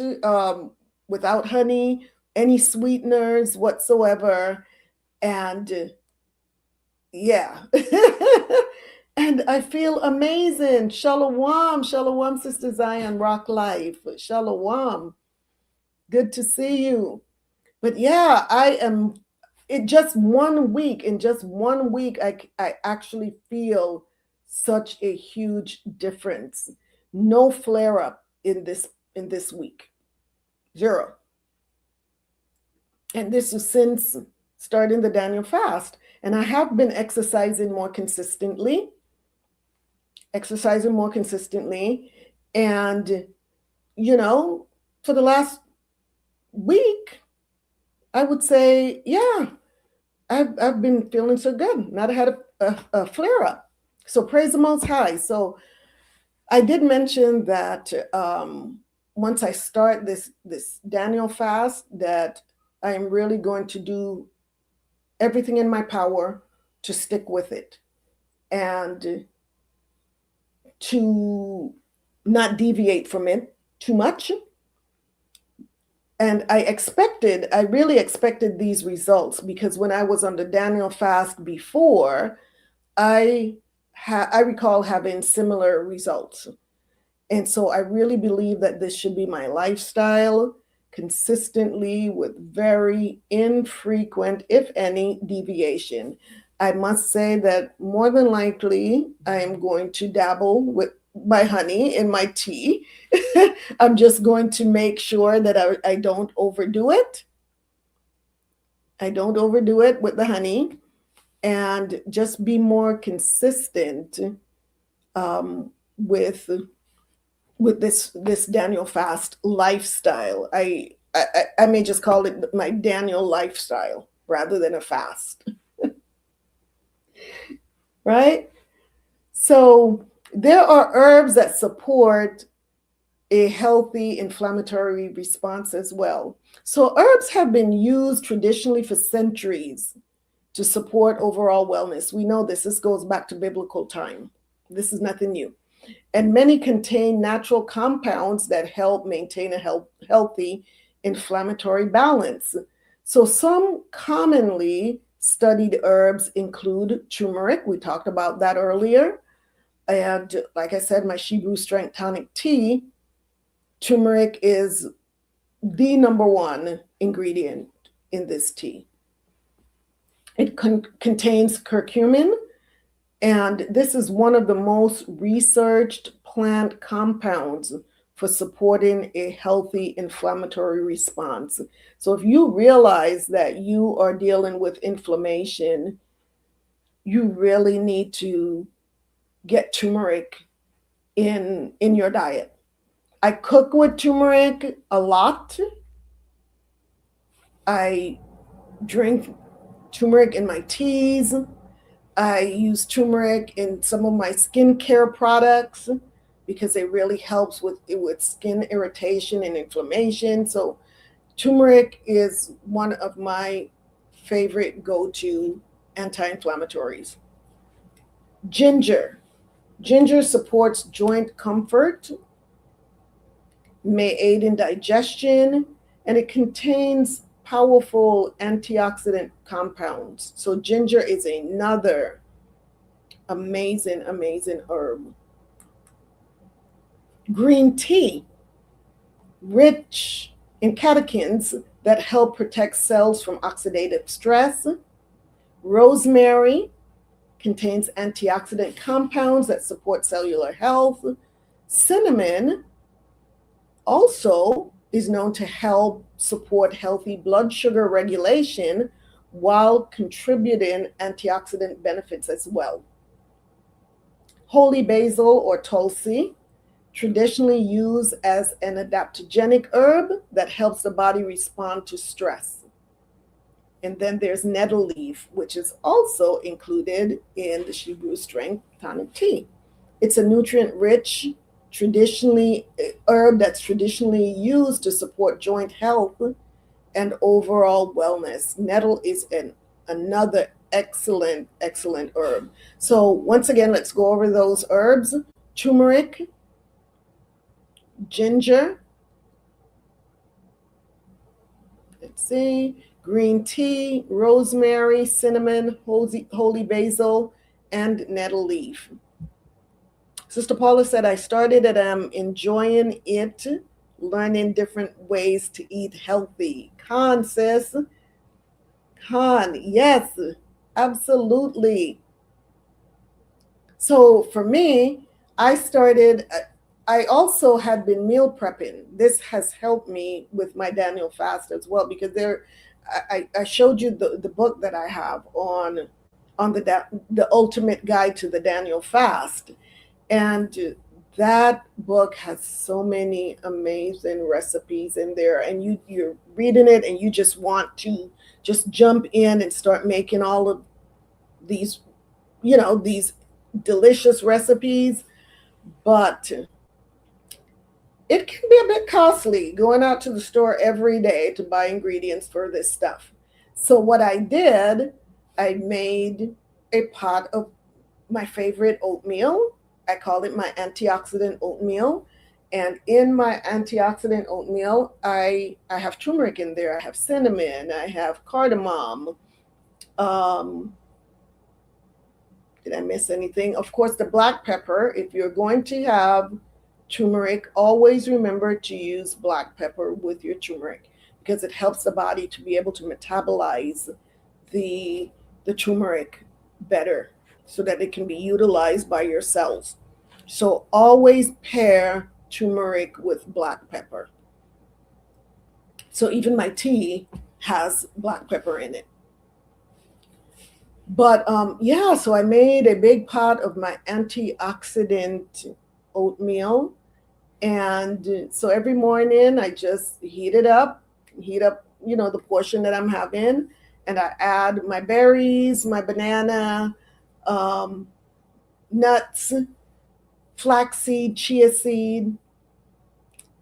honey, any sweeteners whatsoever. And yeah. And I feel amazing. Shalom, shalom, Sister Zion, Rock Life. Shalom. Good to see you. But yeah, I am in just 1 week. I actually feel such a huge difference. No flare up in this week. Zero. And this is since starting the Daniel fast. And I have been exercising more consistently. And for the last week, I would say, yeah, I've been feeling so good. Not had a flare up. So praise the Most High. So I did mention that once I start this Daniel fast, that I am really going to do everything in my power to stick with it and to not deviate from it too much. And I really expected these results, because when I was on the Daniel fast before, I recall having similar results. And so I really believe that this should be my lifestyle, consistently, with very infrequent, if any, deviation. I must say that more than likely I am going to dabble with my honey in my tea. I'm just going to make sure that I don't overdo it. I don't overdo it with the honey, and just be more consistent with this Daniel fast lifestyle. I may just call it my Daniel lifestyle rather than a fast. Right? So there are herbs that support a healthy inflammatory response as well. So herbs have been used traditionally for centuries to support overall wellness. We know this. This goes back to biblical time. This is nothing new. And many contain natural compounds that help maintain a healthy inflammatory balance. So some commonly studied herbs include turmeric. We talked about that earlier. And like I said, my Shebrew strength tonic tea, turmeric is the number one ingredient in this tea. It contains curcumin, and this is one of the most researched plant compounds for supporting a healthy inflammatory response. So if you realize that you are dealing with inflammation, you really need to get turmeric in your diet. I cook with turmeric a lot. I drink turmeric in my teas. I use turmeric in some of my skincare products because it really helps with skin irritation and inflammation. So turmeric is one of my favorite go-to anti-inflammatories. Ginger. Ginger supports joint comfort, may aid in digestion, and it contains powerful antioxidant compounds. So ginger is another amazing herb. Green tea, rich in catechins that help protect cells from oxidative stress. Rosemary contains antioxidant compounds that support cellular health. Cinnamon also is known to help support healthy blood sugar regulation while contributing antioxidant benefits as well. Holy basil or tulsi, traditionally used as an adaptogenic herb that helps the body respond to stress. And then there's nettle leaf, which is also included in the Shebrew strength tonic tea. It's a nutrient-rich herb that's traditionally used to support joint health and overall wellness. Nettle is another excellent herb. So once again, let's go over those herbs. Turmeric, ginger, let's see, green tea, rosemary, cinnamon, holy basil, and nettle leaf. Sister Paula said, I started it, I'm enjoying it, learning different ways to eat healthy. Con, sis. Con, yes, absolutely. So for me, I also had been meal prepping. This has helped me with my Daniel fast as well, because I showed you the book that I have on the ultimate guide to the Daniel fast. And that book has so many amazing recipes in there, and you're reading it and you just want to just jump in and start making all of these, these delicious recipes. But it can be a bit costly going out to the store every day to buy ingredients for this stuff. So what I did, I made a pot of my favorite oatmeal. I call it my antioxidant oatmeal. And in my antioxidant oatmeal, I have turmeric in there. I have cinnamon. I have cardamom. Did I miss anything? Of course, the black pepper. If you're going to have turmeric, always remember to use black pepper with your turmeric, because it helps the body to be able to metabolize the turmeric better so that it can be utilized by your cells. So always pair turmeric with black pepper. So even my tea has black pepper in it. But yeah, so I made a big pot of my antioxidant oatmeal. And so every morning I just heat up, the portion that I'm having. And I add my berries, my banana, nuts, flaxseed, chia seed.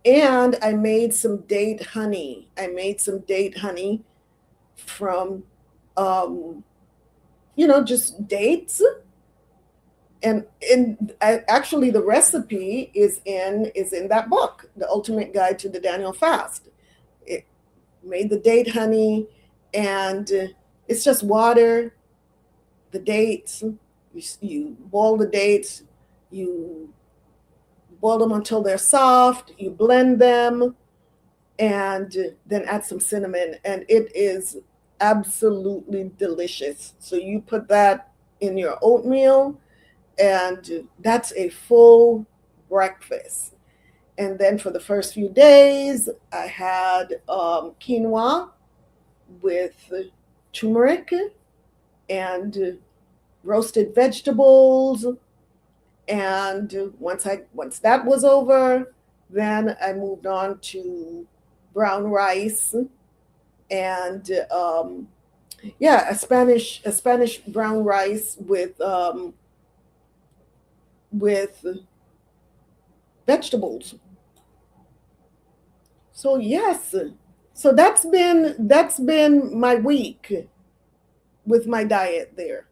And I made some date honey. From, just dates. And actually the recipe is in that book, The Ultimate Guide to the Daniel Fast. It made the date honey, and it's just water, the dates. You boil the dates, you boil them until they're soft, you blend them, and then add some cinnamon, and it is absolutely delicious. So you put that in your oatmeal, and that's a full breakfast. And then for the first few days, I had quinoa with turmeric and roasted vegetables. And once that was over, then I moved on to brown rice and a Spanish brown rice with vegetables. So yes, so that's been my week with my diet there.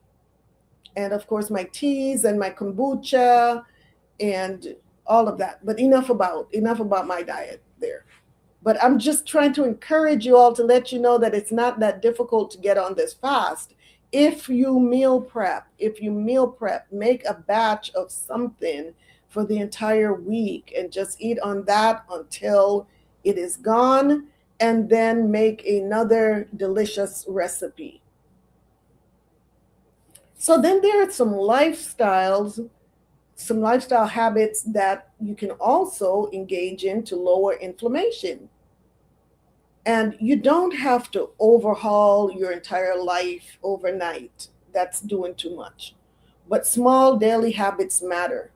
And of course my teas and my kombucha and all of that. But enough about my diet there. But I'm just trying to encourage you all to let you know that it's not that difficult to get on this fast. If you meal prep, make a batch of something for the entire week and just eat on that until it is gone, and then make another delicious recipe. So then there are some lifestyle habits that you can also engage in to lower inflammation. And you don't have to overhaul your entire life overnight. That's doing too much. But small daily habits matter.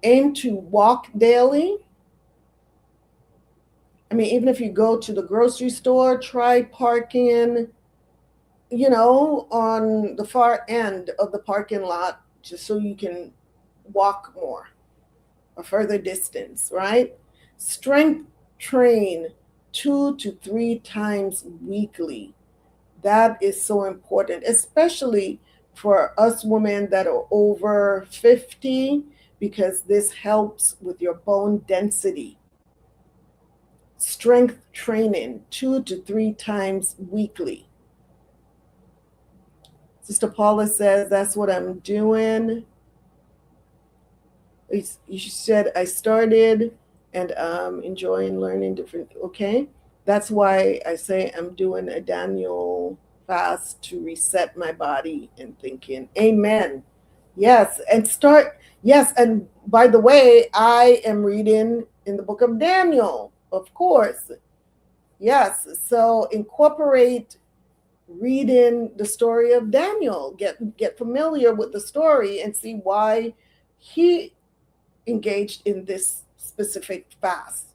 Aim to walk daily. I mean, even if you go to the grocery store, try parking, on the far end of the parking lot, just so you can walk more, a further distance, right? Strength train 2 to 3 times weekly. That is so important, especially for us women that are over 50, because this helps with your bone density. strength training 2 to 3 times weekly. Sister Paula says, that's what I'm doing. You said I started and enjoying learning different, okay? That's why I say I'm doing a Daniel fast to reset my body and thinking. Amen. Yes, yes, and by the way, I am reading in the book of Daniel, of course. Yes, so incorporate reading the story of Daniel, get familiar with the story and see why he engaged in this specific fast.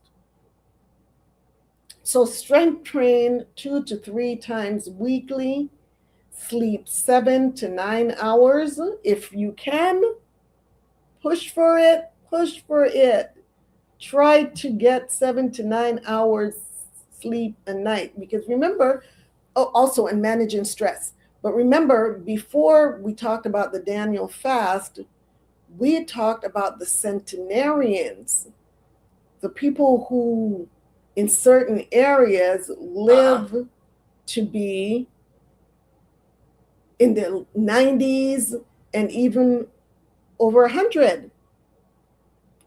So strength train 2 to 3 times weekly, sleep 7 to 9 hours if you can. Push for it, push for it. Try to get 7 to 9 hours sleep a night, because remember, also in managing stress. But remember, before we talked about the Daniel fast, we had talked about the centenarians, the people who in certain areas live to be in their 90s and even over 100.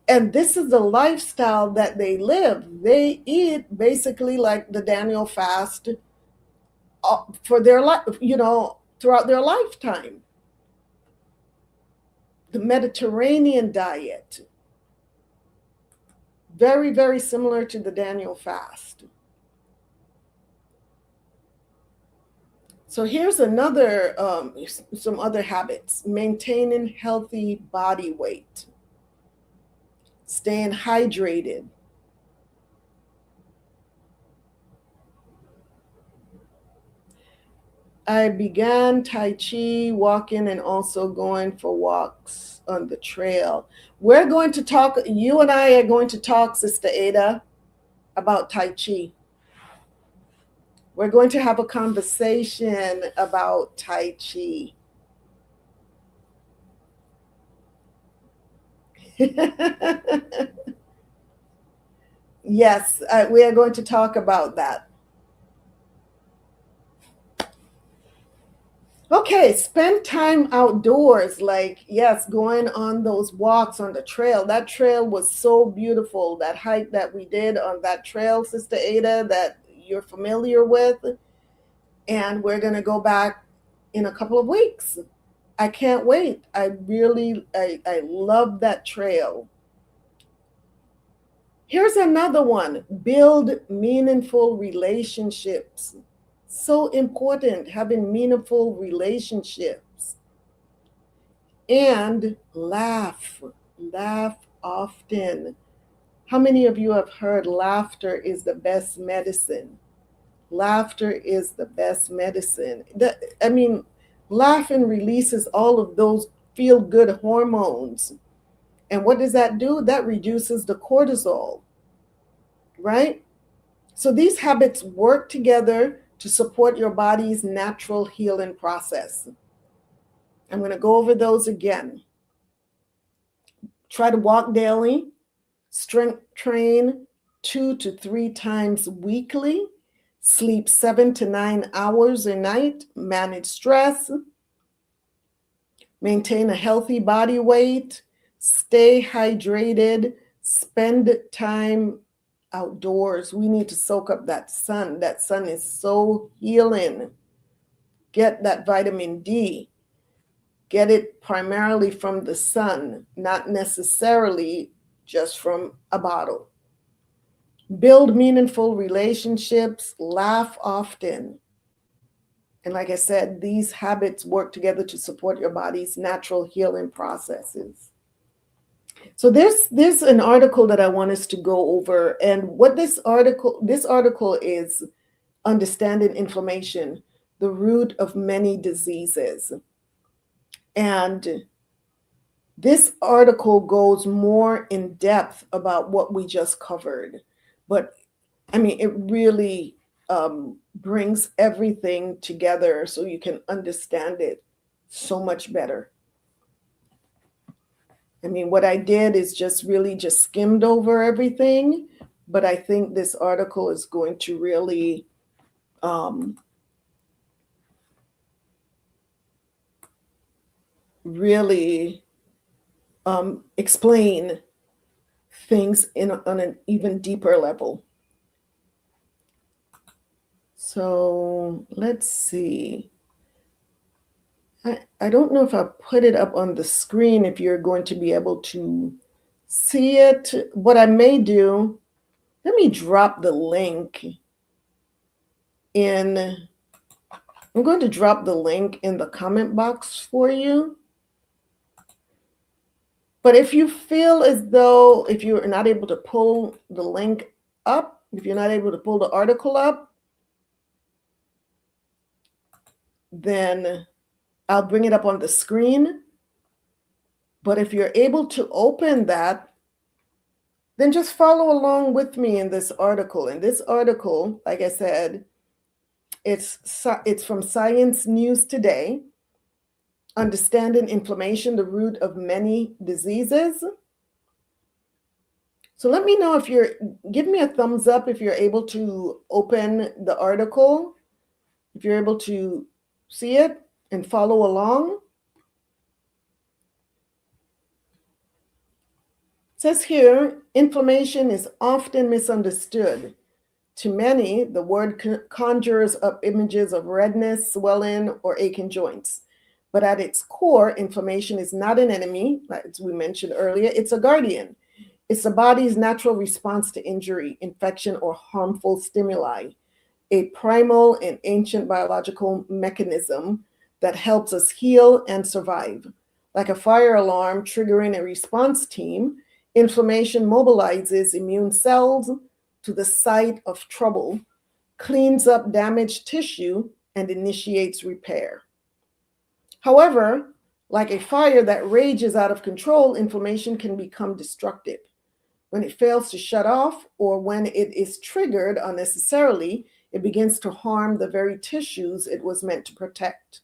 And this is the lifestyle that they live. They eat basically like the Daniel fast for their life, throughout their lifetime. The Mediterranean diet, very, very similar to the Daniel fast. So here's some other habits. Maintaining healthy body weight, staying hydrated, I began Tai Chi, walking, and also going for walks on the trail. We're going to talk, you and I are going to talk, Sister Ada, about Tai Chi. We're going to have a conversation about Tai Chi. Yes, we are going to talk about that. Okay, spend time outdoors, like, yes, going on those walks on the trail. That trail was so beautiful, that hike that we did on that trail, Sister Ada, that you're familiar with. And we're going to go back in a couple of weeks. I can't wait. I love that trail. Here's another one. Build meaningful relationships. So important, having meaningful relationships. And laugh often. How many of you have heard laughter is the best medicine? Laughter is the best medicine. Laughing releases all of those feel-good hormones. And what does that do? That reduces the cortisol, right? So these habits work together to support your body's natural healing process. I'm going to go over those again. Try to walk daily, strength train 2 to 3 times weekly, sleep 7 to 9 hours a night, manage stress, maintain a healthy body weight, stay hydrated, spend time outdoors. We need to soak up that sun. That sun is so healing. Get that vitamin D. Get it primarily from the sun, not necessarily just from a bottle. Build meaningful relationships, laugh often. And like I said, these habits work together to support your body's natural healing processes. So there's an article that I want us to go over. And what this article is Understanding Inflammation, the Root of Many Diseases. And this article goes more in depth about what we just covered. But it really brings everything together so you can understand it so much better. What I did is just skimmed over everything, but I think this article is going to really really explain things on an even deeper level. So let's see. I don't know if I put it up on the screen, if you're going to be able to see it. What I may do, let me drop the link in. I'm going to drop the link in the comment box for you. But if you feel as though, if you're not able to pull the link up, if you're not able to pull the article up, then I'll bring it up on the screen. But if you're able to open that, then just follow along with me in this article. In this article, like I said, it's from Science News Today, Understanding Inflammation, the Root of Many Diseases. So let me know give me a thumbs up if you're able to open the article, if you're able to see it and follow along. It says here, inflammation is often misunderstood. To many, the word conjures up images of redness, swelling, or aching joints. But at its core, inflammation is not an enemy, as we mentioned earlier, it's a guardian. It's the body's natural response to injury, infection, or harmful stimuli, a primal and ancient biological mechanism that helps us heal and survive. Like a fire alarm triggering a response team, inflammation mobilizes immune cells to the site of trouble, cleans up damaged tissue, and initiates repair. However, like a fire that rages out of control, inflammation can become destructive. When it fails to shut off, or when it is triggered unnecessarily, it begins to harm the very tissues it was meant to protect.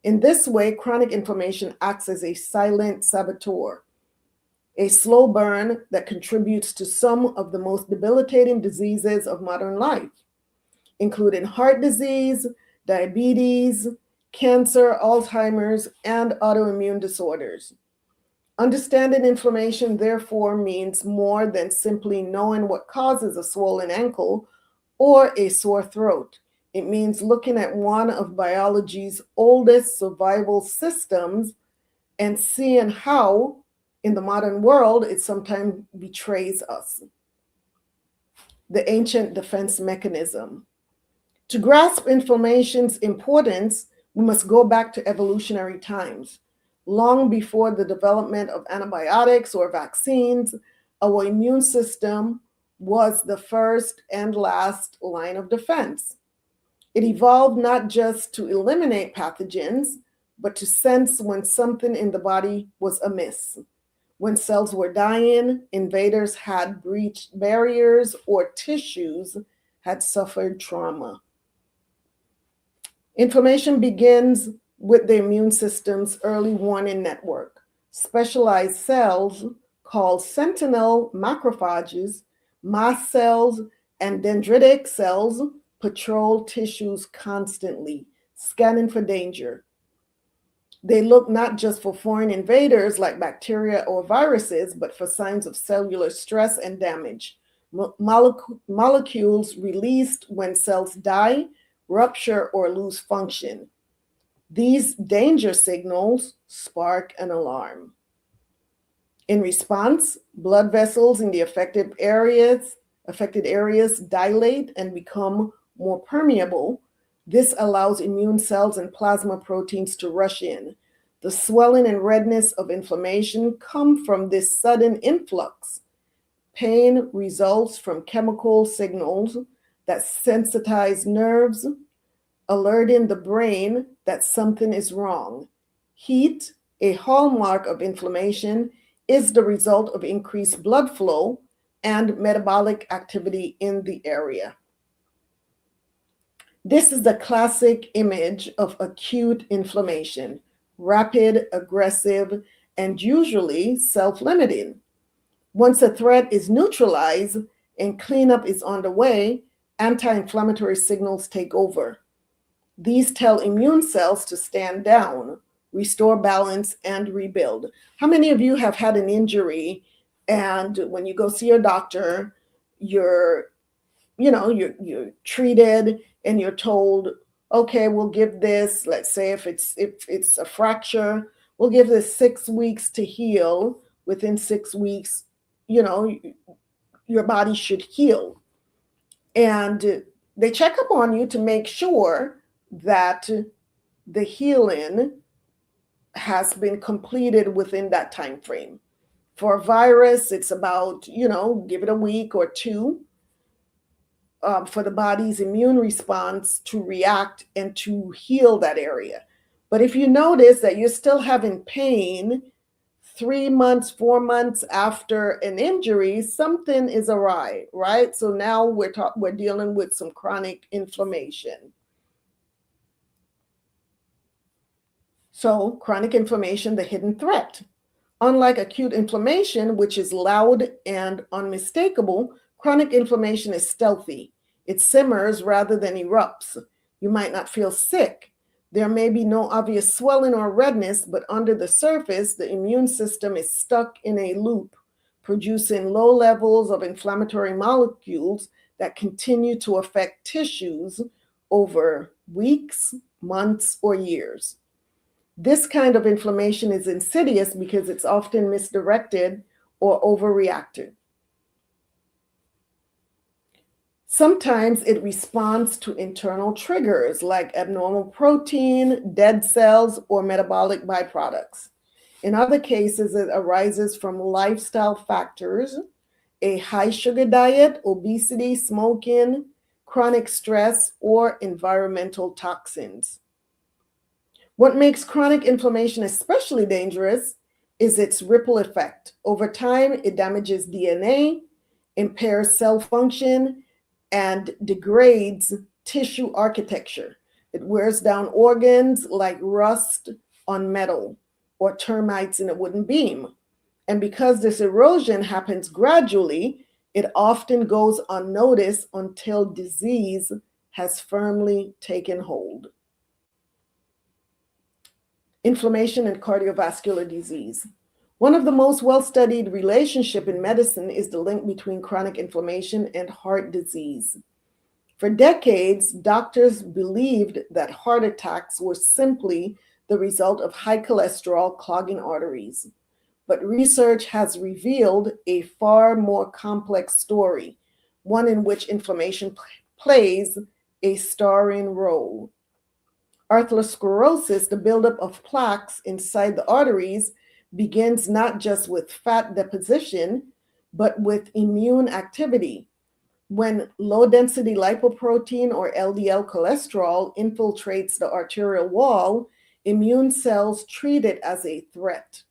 In this way, chronic inflammation acts as a silent saboteur, a slow burn that contributes to some of the most debilitating diseases of modern life, including heart disease, diabetes, cancer, Alzheimer's, and autoimmune disorders. Understanding inflammation, therefore, means more than simply knowing what causes a swollen ankle or a sore throat. It means looking at one of biology's oldest survival systems and seeing how, in the modern world, it sometimes betrays us. The ancient defense mechanism. To grasp inflammation's importance, we must go back to evolutionary times. Long before the development of antibiotics or vaccines, our immune system was the first and last line of defense. It evolved not just to eliminate pathogens, but to sense when something in the body was amiss. When cells were dying, invaders had breached barriers, or tissues had suffered trauma. Inflammation begins with the immune system's early warning network. Specialized cells called sentinel macrophages, mast cells, and dendritic cells patrol tissues constantly, scanning for danger. They look not just for foreign invaders like bacteria or viruses, but for signs of cellular stress and damage. Molecules released when cells die, rupture, or lose function. These danger signals spark an alarm. In response, blood vessels in the affected areas dilate and become more permeable. This allows immune cells and plasma proteins to rush in. The swelling and redness of inflammation come from this sudden influx. Pain results from chemical signals that sensitize nerves, alerting the brain that something is wrong. Heat, a hallmark of inflammation, is the result of increased blood flow and metabolic activity in the area. This is the classic image of acute inflammation: rapid, aggressive, and usually self-limiting. Once a threat is neutralized, and cleanup is on the way, anti-inflammatory signals take over. These tell immune cells to stand down, restore balance, and rebuild. How many of you have had an injury, and when you go see your doctor, you're treated and you're told, okay, we'll give this, let's say if it's a fracture, we'll give this 6 weeks to heal. Within 6 weeks, your body should heal. And they check up on you to make sure that the healing has been completed within that time frame. For a virus, it's about, give it a week or two for the body's immune response to react and to heal that area. But if you notice that you're still having pain 3 months, 4 months after an injury, something is awry, right? So now we're dealing with some chronic inflammation. So chronic inflammation, the hidden threat. Unlike acute inflammation, which is loud and unmistakable, chronic inflammation is stealthy. It simmers rather than erupts. You might not feel sick. There may be no obvious swelling or redness, but under the surface, the immune system is stuck in a loop, producing low levels of inflammatory molecules that continue to affect tissues over weeks, months, or years. This kind of inflammation is insidious because it's often misdirected or overreacted. Sometimes it responds to internal triggers like abnormal protein, dead cells, or metabolic byproducts. In other cases, it arises from lifestyle factors, a high sugar diet, obesity, smoking, chronic stress, or environmental toxins. What makes chronic inflammation especially dangerous is its ripple effect. Over time, it damages DNA, impairs cell function, and degrades tissue architecture. It wears down organs like rust on metal or termites in a wooden beam. And because this erosion happens gradually, it often goes unnoticed until disease has firmly taken hold. Inflammation and cardiovascular disease. One of the most well-studied relationships in medicine is the link between chronic inflammation and heart disease. For decades, doctors believed that heart attacks were simply the result of high cholesterol clogging arteries. But research has revealed a far more complex story, one in which inflammation plays a starring role. Atherosclerosis, the buildup of plaques inside the arteries, begins not just with fat deposition, but with immune activity. When low-density lipoprotein or LDL cholesterol infiltrates the arterial wall, immune cells treat it as a threat.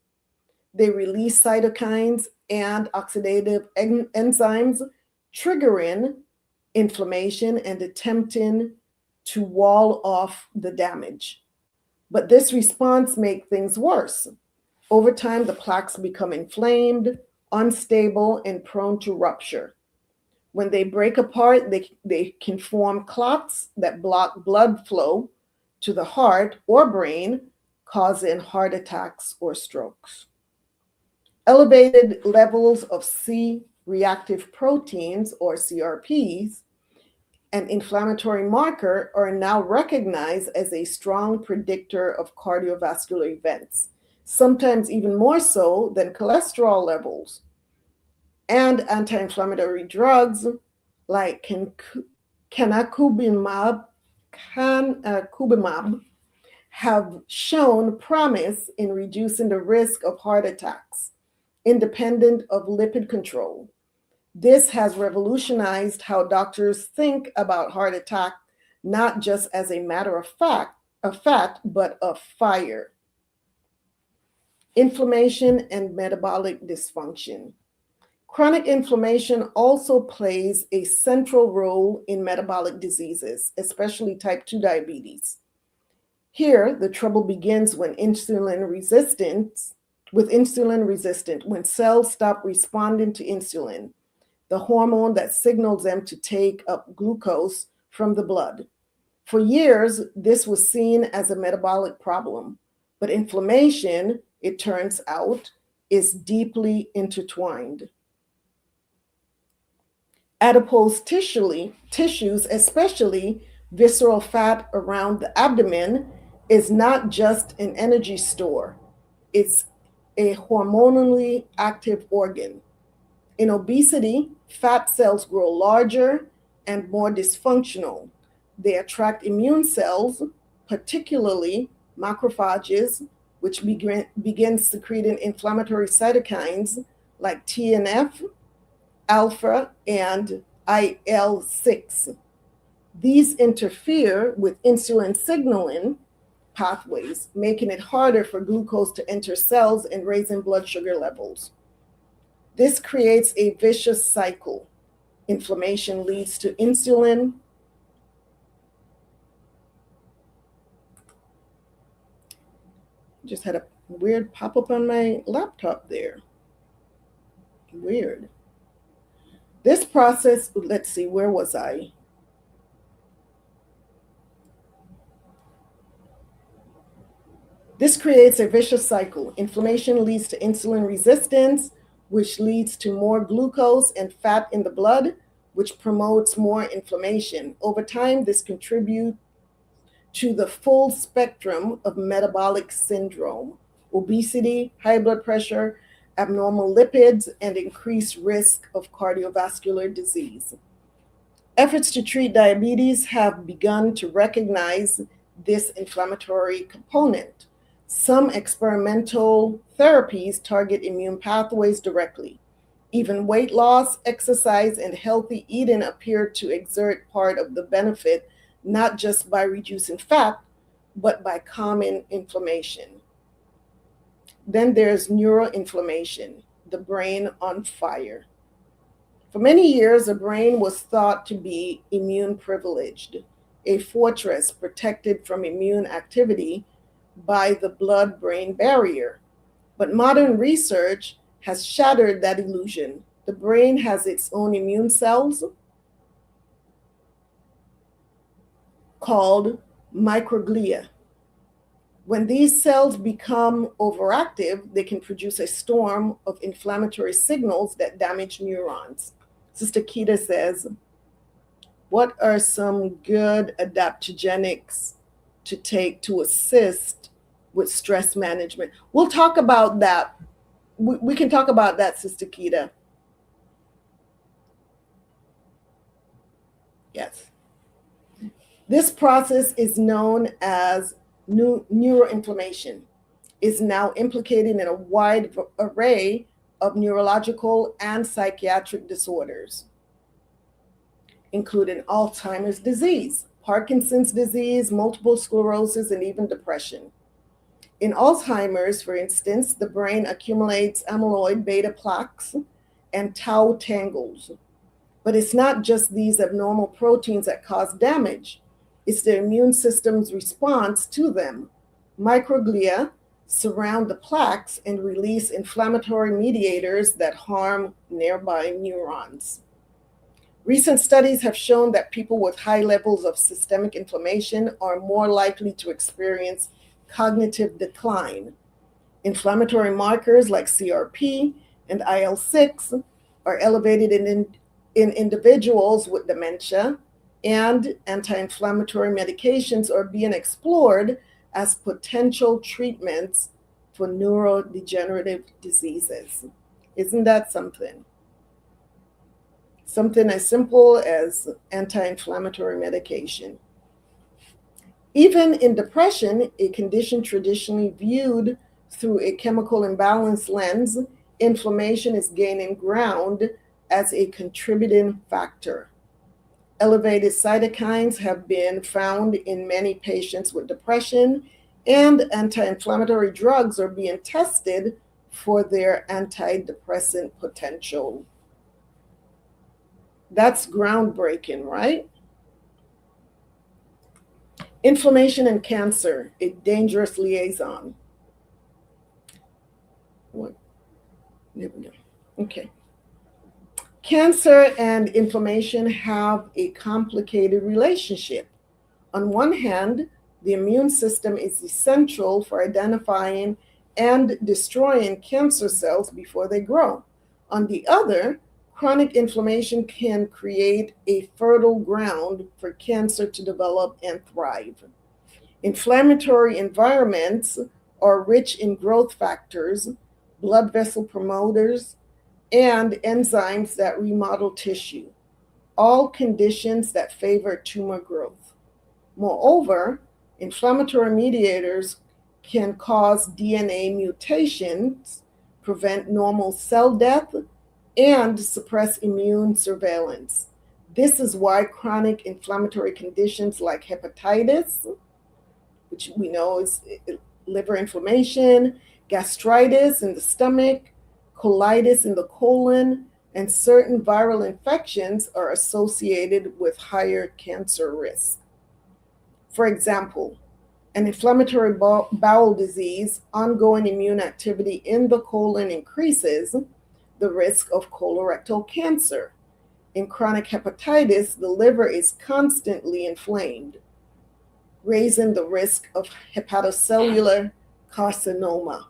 They release cytokines and oxidative enzymes, triggering inflammation and attempting to wall off the damage. But this response makes things worse. Over time, the plaques become inflamed, unstable, and prone to rupture. When they break apart, they can form clots that block blood flow to the heart or brain, causing heart attacks or strokes. Elevated levels of C-reactive proteins, or CRPs, an inflammatory marker, are now recognized as a strong predictor of cardiovascular events, sometimes even more so than cholesterol levels. And anti-inflammatory drugs like canakinumab have shown promise in reducing the risk of heart attacks, independent of lipid control. This has revolutionized how doctors think about heart attack, not just as a matter of fact, but of fire. Inflammation and metabolic dysfunction. Chronic inflammation also plays a central role in metabolic diseases, especially type 2 diabetes. Here, the trouble begins when insulin resistant, when cells stop responding to insulin. the hormone that signals them to take up glucose from the blood. For years, this was seen as a metabolic problem, but inflammation, it turns out, is deeply intertwined. Adipose tissues, especially visceral fat around the abdomen, is not just an energy store. It's a hormonally active organ. In obesity, fat cells grow larger and more dysfunctional. They attract immune cells, particularly macrophages, which begin secreting inflammatory cytokines like TNF, alpha, and IL-6. These interfere with insulin signaling pathways, making it harder for glucose to enter cells and raising blood sugar levels. This creates a vicious cycle. Inflammation leads to insulin. Just had a weird pop-up on my laptop there. Weird. This process, let's see, where was I? This creates a vicious cycle. Inflammation leads to insulin resistance, which leads to more glucose and fat in the blood, which promotes more inflammation. Over time, this contributes to the full spectrum of metabolic syndrome: obesity, high blood pressure, abnormal lipids, and increased risk of cardiovascular disease. Efforts to treat diabetes have begun to recognize this inflammatory component. Some experimental therapies target immune pathways directly. Even weight loss, exercise, and healthy eating appear to exert part of the benefit, not just by reducing fat, but by calming inflammation. Then there's neuroinflammation, the brain on fire. For many years, the brain was thought to be immune privileged, a fortress protected from immune activity by the blood-brain barrier. But modern research has shattered that illusion. The brain has its own immune cells called microglia. When these cells become overactive, they can produce a storm of inflammatory signals that damage neurons. Sister Kita says, what are some good adaptogenics to take to assist with stress management? We'll talk about that. We can talk about that, Sister Kita. Yes. This process is known as neuroinflammation, is now implicated in a wide array of neurological and psychiatric disorders, including Alzheimer's disease, Parkinson's disease, multiple sclerosis, and even depression. In Alzheimer's, for instance, the brain accumulates amyloid beta plaques and tau tangles. But it's not just these abnormal proteins that cause damage. It's the immune system's response to them. Microglia surround the plaques and release inflammatory mediators that harm nearby neurons. Recent studies have shown that people with high levels of systemic inflammation are more likely to experience cognitive decline. Inflammatory markers like CRP and IL-6 are elevated in individuals with dementia, and anti-inflammatory medications are being explored as potential treatments for neurodegenerative diseases. Isn't that something? Something as simple as anti-inflammatory medication. Even in depression, a condition traditionally viewed through a chemical imbalance lens, inflammation is gaining ground as a contributing factor. Elevated cytokines have been found in many patients with depression, and anti-inflammatory drugs are being tested for their antidepressant potential. That's groundbreaking, right? Inflammation and cancer, a dangerous liaison. What? There we go. Okay. Cancer and inflammation have a complicated relationship. On one hand, the immune system is essential for identifying and destroying cancer cells before they grow. On the other, chronic inflammation can create a fertile ground for cancer to develop and thrive. Inflammatory environments are rich in growth factors, blood vessel promoters, and enzymes that remodel tissue, all conditions that favor tumor growth. Moreover, inflammatory mediators can cause DNA mutations, prevent normal cell death, and suppress immune surveillance. This is why chronic inflammatory conditions like hepatitis, which we know is liver inflammation, gastritis in the stomach, colitis in the colon, and certain viral infections are associated with higher cancer risk. For example, an inflammatory bowel disease, ongoing immune activity in the colon increases the risk of colorectal cancer. In chronic hepatitis, the liver is constantly inflamed, raising the risk of hepatocellular carcinoma.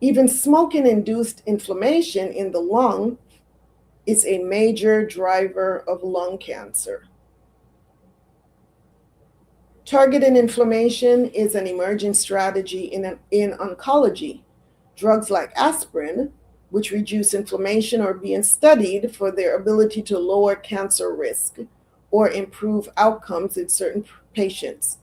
Even smoking-induced inflammation in the lung is a major driver of lung cancer. Targeted inflammation is an emerging strategy in oncology. Drugs like aspirin, which reduce inflammation, are being studied for their ability to lower cancer risk or improve outcomes in certain patients.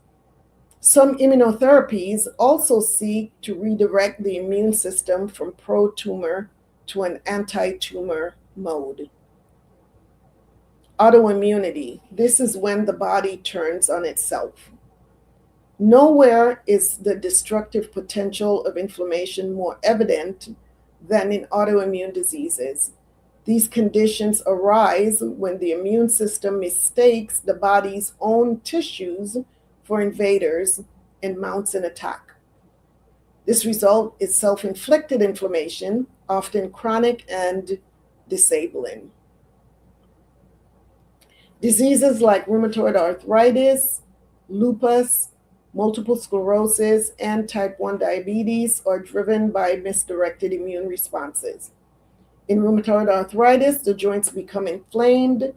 Some immunotherapies also seek to redirect the immune system from pro-tumor to an anti-tumor mode. Autoimmunity. This is when the body turns on itself. Nowhere is the destructive potential of inflammation more evident than in autoimmune diseases. These conditions arise when the immune system mistakes the body's own tissues for invaders and mounts an attack. This result is self-inflicted inflammation, often chronic and disabling. Diseases like rheumatoid arthritis, lupus, multiple sclerosis, and type 1 diabetes are driven by misdirected immune responses. In rheumatoid arthritis, the joints become inflamed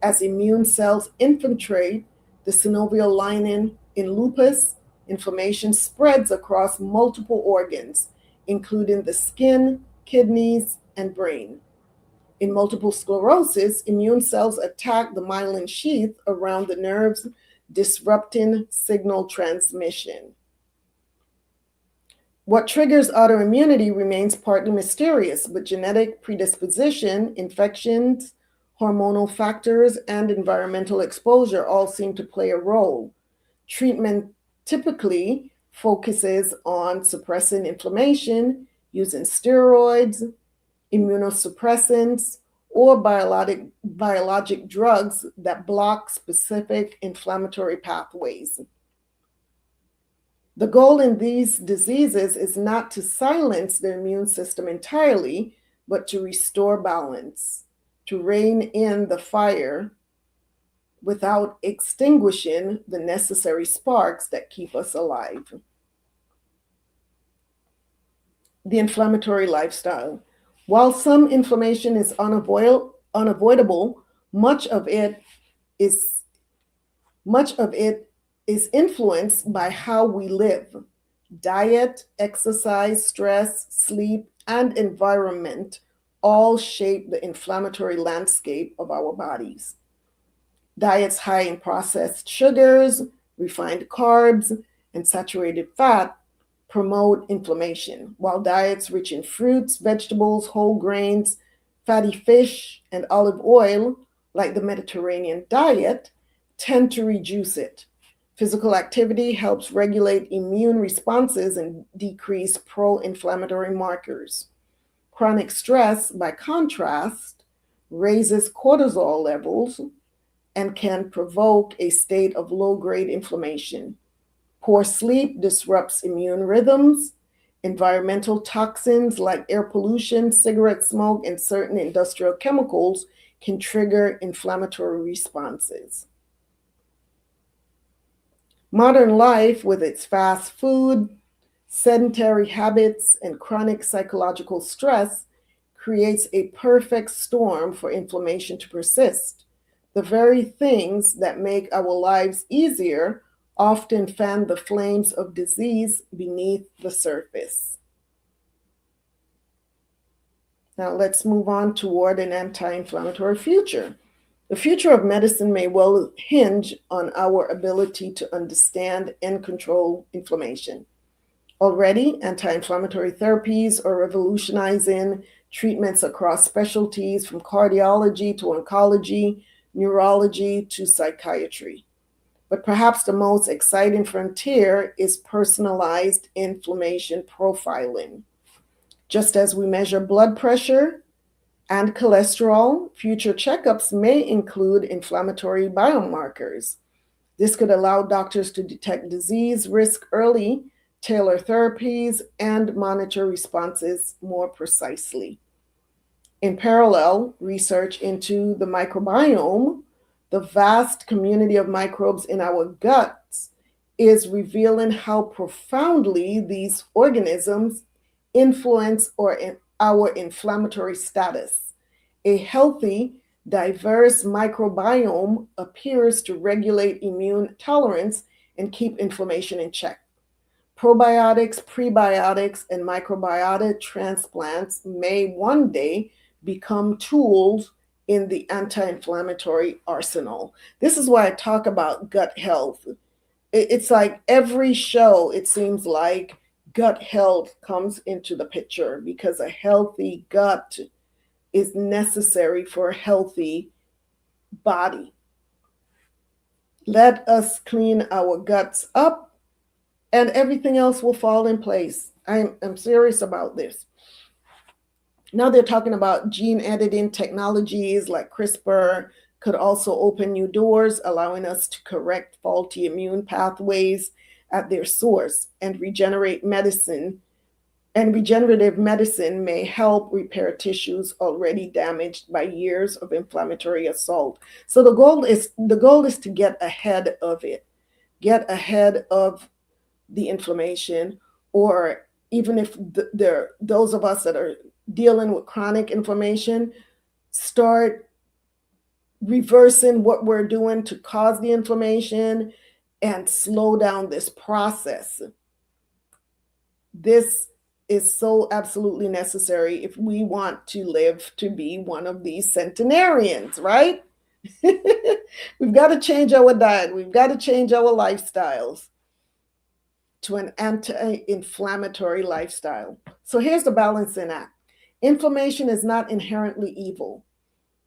as immune cells infiltrate the synovial lining. In lupus, inflammation spreads across multiple organs, including the skin, kidneys, and brain. In multiple sclerosis, immune cells attack the myelin sheath around the nerves, disrupting signal transmission. What triggers autoimmunity remains partly mysterious, but genetic predisposition, infections, hormonal factors, and environmental exposure all seem to play a role. Treatment typically focuses on suppressing inflammation using steroids, immunosuppressants, or biologic drugs that block specific inflammatory pathways. The goal in these diseases is not to silence the immune system entirely, but to restore balance, to rein in the fire without extinguishing the necessary sparks that keep us alive. The inflammatory lifestyle. While some inflammation is unavoidable, much of it is influenced by how we live. Diet, exercise, stress, sleep, and environment all shape the inflammatory landscape of our bodies. Diets high in processed sugars, refined carbs, and saturated fat promote inflammation, while diets rich in fruits, vegetables, whole grains, fatty fish, and olive oil, like the Mediterranean diet, tend to reduce it. Physical activity helps regulate immune responses and decrease pro-inflammatory markers. Chronic stress, by contrast, raises cortisol levels and can provoke a state of low-grade inflammation. Poor sleep disrupts immune rhythms, Environmental toxins like air pollution, cigarette smoke, and certain industrial chemicals can trigger inflammatory responses. Modern life, with its fast food, sedentary habits, and chronic psychological stress, creates a perfect storm for inflammation to persist. The very things that make our lives easier often fan the flames of disease beneath the surface. Now let's move on toward an anti-inflammatory future. The future of medicine may well hinge on our ability to understand and control inflammation. Already, anti-inflammatory therapies are revolutionizing treatments across specialties from cardiology to oncology, neurology to psychiatry. But perhaps the most exciting frontier is personalized inflammation profiling. Just as we measure blood pressure and cholesterol, future checkups may include inflammatory biomarkers. This could allow doctors to detect disease risk early, tailor therapies, and monitor responses more precisely. In parallel, research into the microbiome, the vast community of microbes in our guts, is revealing how profoundly these organisms influence our inflammatory status. A healthy, diverse microbiome appears to regulate immune tolerance and keep inflammation in check. Probiotics, prebiotics, and microbiota transplants may one day become tools in the anti-inflammatory arsenal. This is why I talk about gut health. It's like every show, it seems like gut health comes into the picture because a healthy gut is necessary for a healthy body. Let us clean our guts up and everything else will fall in place. I'm serious about this. Now they're talking about gene editing technologies like CRISPR could also open new doors, allowing us to correct faulty immune pathways at their source and regenerate medicine. And regenerative medicine may help repair tissues already damaged by years of inflammatory assault. So the goal is to get ahead of it, get ahead of the inflammation, or even if those of us that are dealing with chronic inflammation, start reversing what we're doing to cause the inflammation and slow down this process. This is so absolutely necessary if we want to live to be one of these centenarians, right? We've got to change our diet. We've got to change our lifestyles to an anti-inflammatory lifestyle. So here's the balancing act. Inflammation is not inherently evil.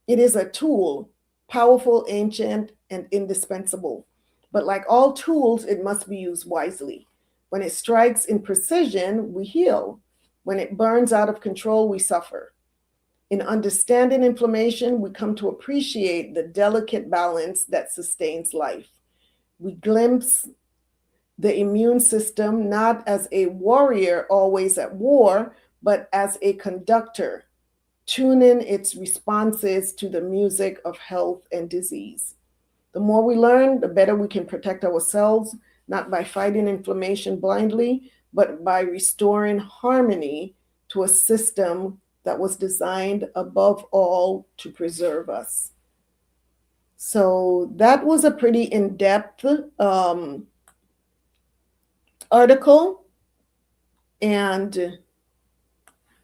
It is a tool, powerful, ancient, and indispensable. But like all tools, it must be used wisely. When it strikes in precision, we heal. When it burns out of control, we suffer. In understanding inflammation, we come to appreciate the delicate balance that sustains life. We glimpse the immune system not as a warrior always at war, but as a conductor, tuning its responses to the music of health and disease. The more we learn, the better we can protect ourselves, not by fighting inflammation blindly, but by restoring harmony to a system that was designed above all to preserve us. So that was a pretty in-depth article, and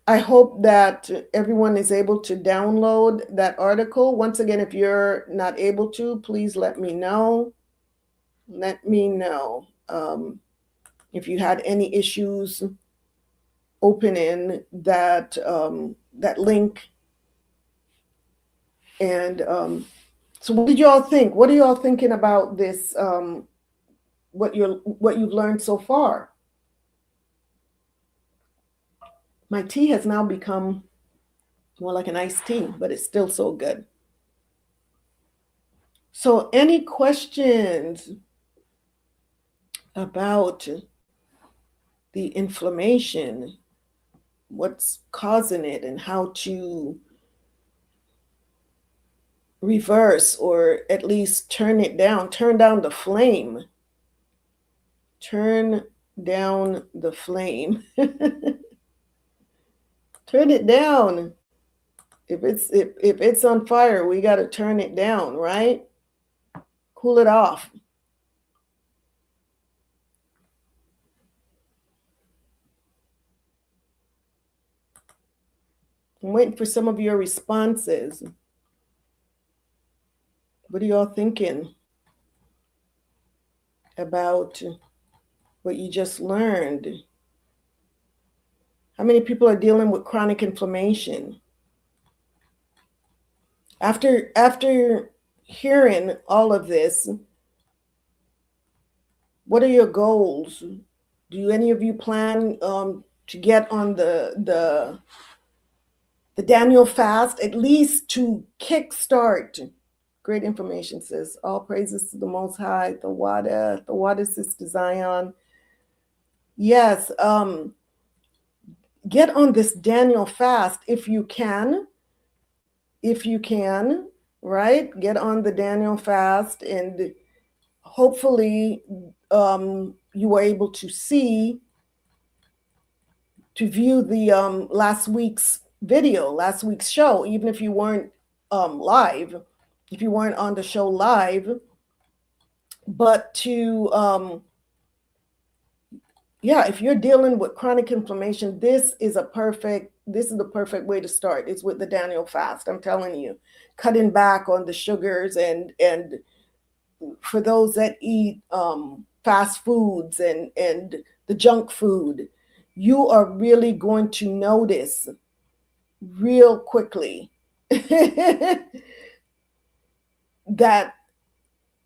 I hope that everyone is able to download that article. Once again, if you're not able to, please let me know. Let me know if you had any issues opening that that link. And so, what did you all think? What are you all thinking about this? What you've learned so far? My tea has now become more like an iced tea, but it's still so good. So, any questions about the inflammation, what's causing it, and how to reverse or at least turn down the flame. Turn down the flame. Turn it down. If it's on fire, we got to turn it down, right? Cool it off. I'm waiting for some of your responses. What are y'all thinking about what you just learned? How many people are dealing with chronic inflammation? After hearing all of this, what are your goals? Do any of you plan to get on the Daniel fast, at least to kickstart? Great information, sis. All praises to the Most High, the water, Sister Zion. Yes, get on this Daniel fast if you can. If you can, right? Get on the Daniel fast, and hopefully you were able to view the last week's video, last week's show, even if you weren't live, if you weren't on the show live, but to if you're dealing with chronic inflammation, this is the perfect way to start. It's with the Daniel fast. I'm telling you, cutting back on the sugars, and for those that eat fast foods and the junk food, you are really going to notice real quickly that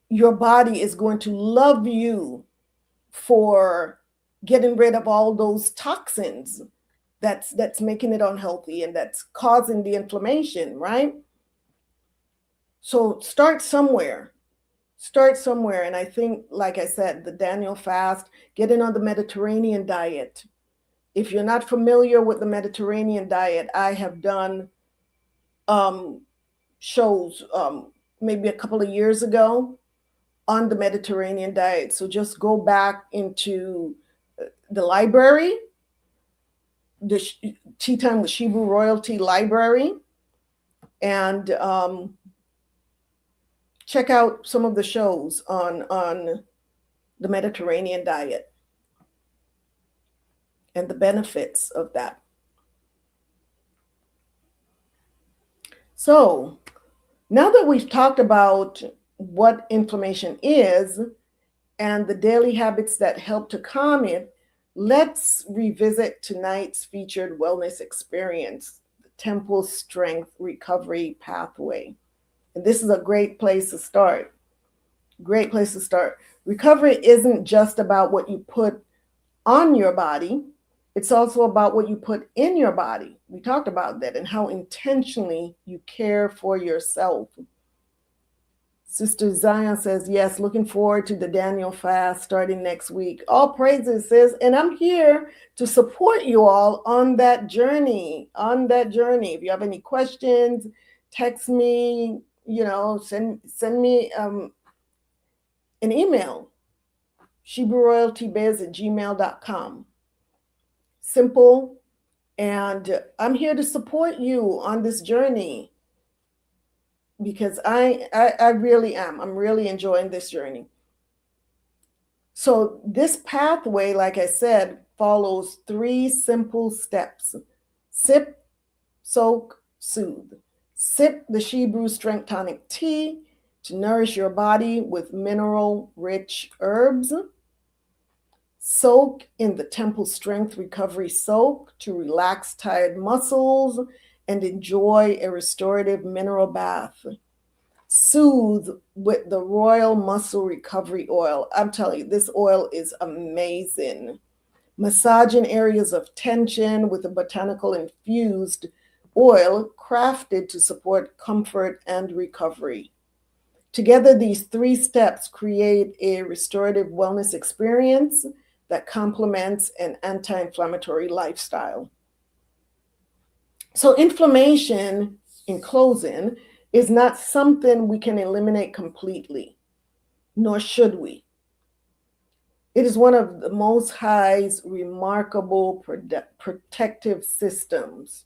your body is going to love you for getting rid of all those toxins that's making it unhealthy and that's causing the inflammation, right? So start somewhere. And I think, like I said, the Daniel fast, getting on the Mediterranean diet. If you're not familiar with the Mediterranean diet, I have done shows maybe a couple of years ago on the Mediterranean diet. So just go back into the library, the Tea Time with Shebrew Royalty library, and check out some of the shows on the Mediterranean diet and the benefits of that. So now that we've talked about what inflammation is and the daily habits that help to calm it, let's revisit tonight's featured wellness experience, the Temple Strength Recovery Pathway. And this is a great place to start. Great place to start. Recovery isn't just about what you put on your body. It's also about what you put in your body. We talked about that and how intentionally you care for yourself. Sister Zion says, yes, looking forward to the Daniel fast starting next week. All praises, sis. And I'm here to support you all on that journey. If you have any questions, text me, send me an email, ShebrewRoyaltyBiz@gmail.com. Simple. And I'm here to support you on this journey, because I really am. I'm really enjoying this journey. So this pathway, like I said, follows 3 simple steps. Sip, soak, soothe. Sip the Shebrew Strength Tonic Tea to nourish your body with mineral-rich herbs. Soak in the Temple Strength Recovery Soak to relax tired muscles and enjoy a restorative mineral bath. Soothe with the Royal Muscle Recovery Oil. I'm telling you, this oil is amazing. Massaging areas of tension with a botanical infused oil crafted to support comfort and recovery. Together, these 3 steps create a restorative wellness experience that complements an anti-inflammatory lifestyle. So inflammation, in closing, is not something we can eliminate completely, nor should we. It is one of the Most High's remarkable protective systems.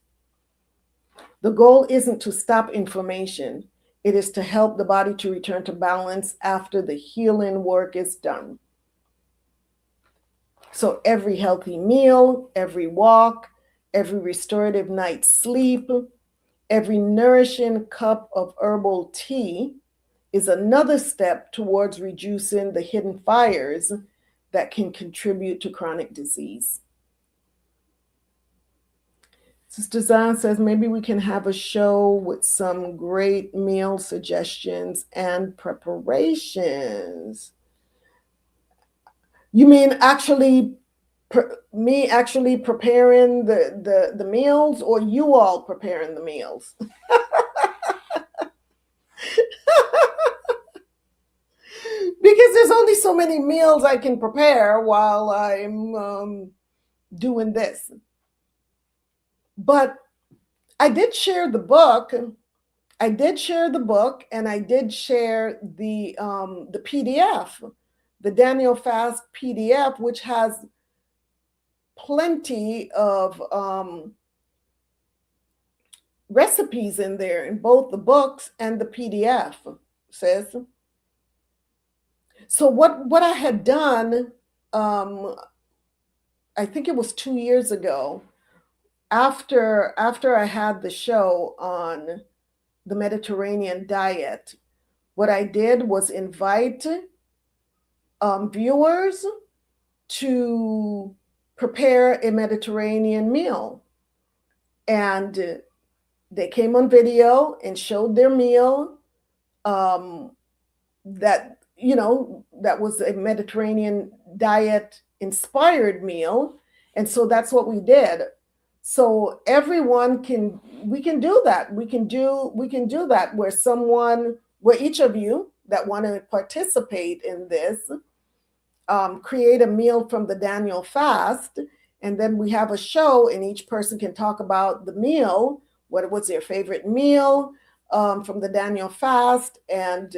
The goal isn't to stop inflammation. It is to help the body to return to balance after the healing work is done. So every healthy meal, every walk, every restorative night's sleep, every nourishing cup of herbal tea is another step towards reducing the hidden fires that can contribute to chronic disease. Sister Zion says maybe we can have a show with some great meal suggestions and preparations. You mean me actually preparing the meals, or you all preparing the meals? Because there's only so many meals I can prepare while I'm doing this. But I did share the book. And I did share the PDF, the Daniel Fast PDF, which has plenty of recipes in there in both the books and the PDF, sis. So what I had done, I think it was 2 years ago, after I had the show on the Mediterranean diet, what I did was invite viewers to prepare a Mediterranean meal. And they came on video and showed their meal that was a Mediterranean diet inspired meal. And so that's what we did. So everyone we can do that. We can do that where each of you that want to participate in this, create a meal from the Daniel fast. And then we have a show and each person can talk about the meal, what was their favorite meal from the Daniel fast. And,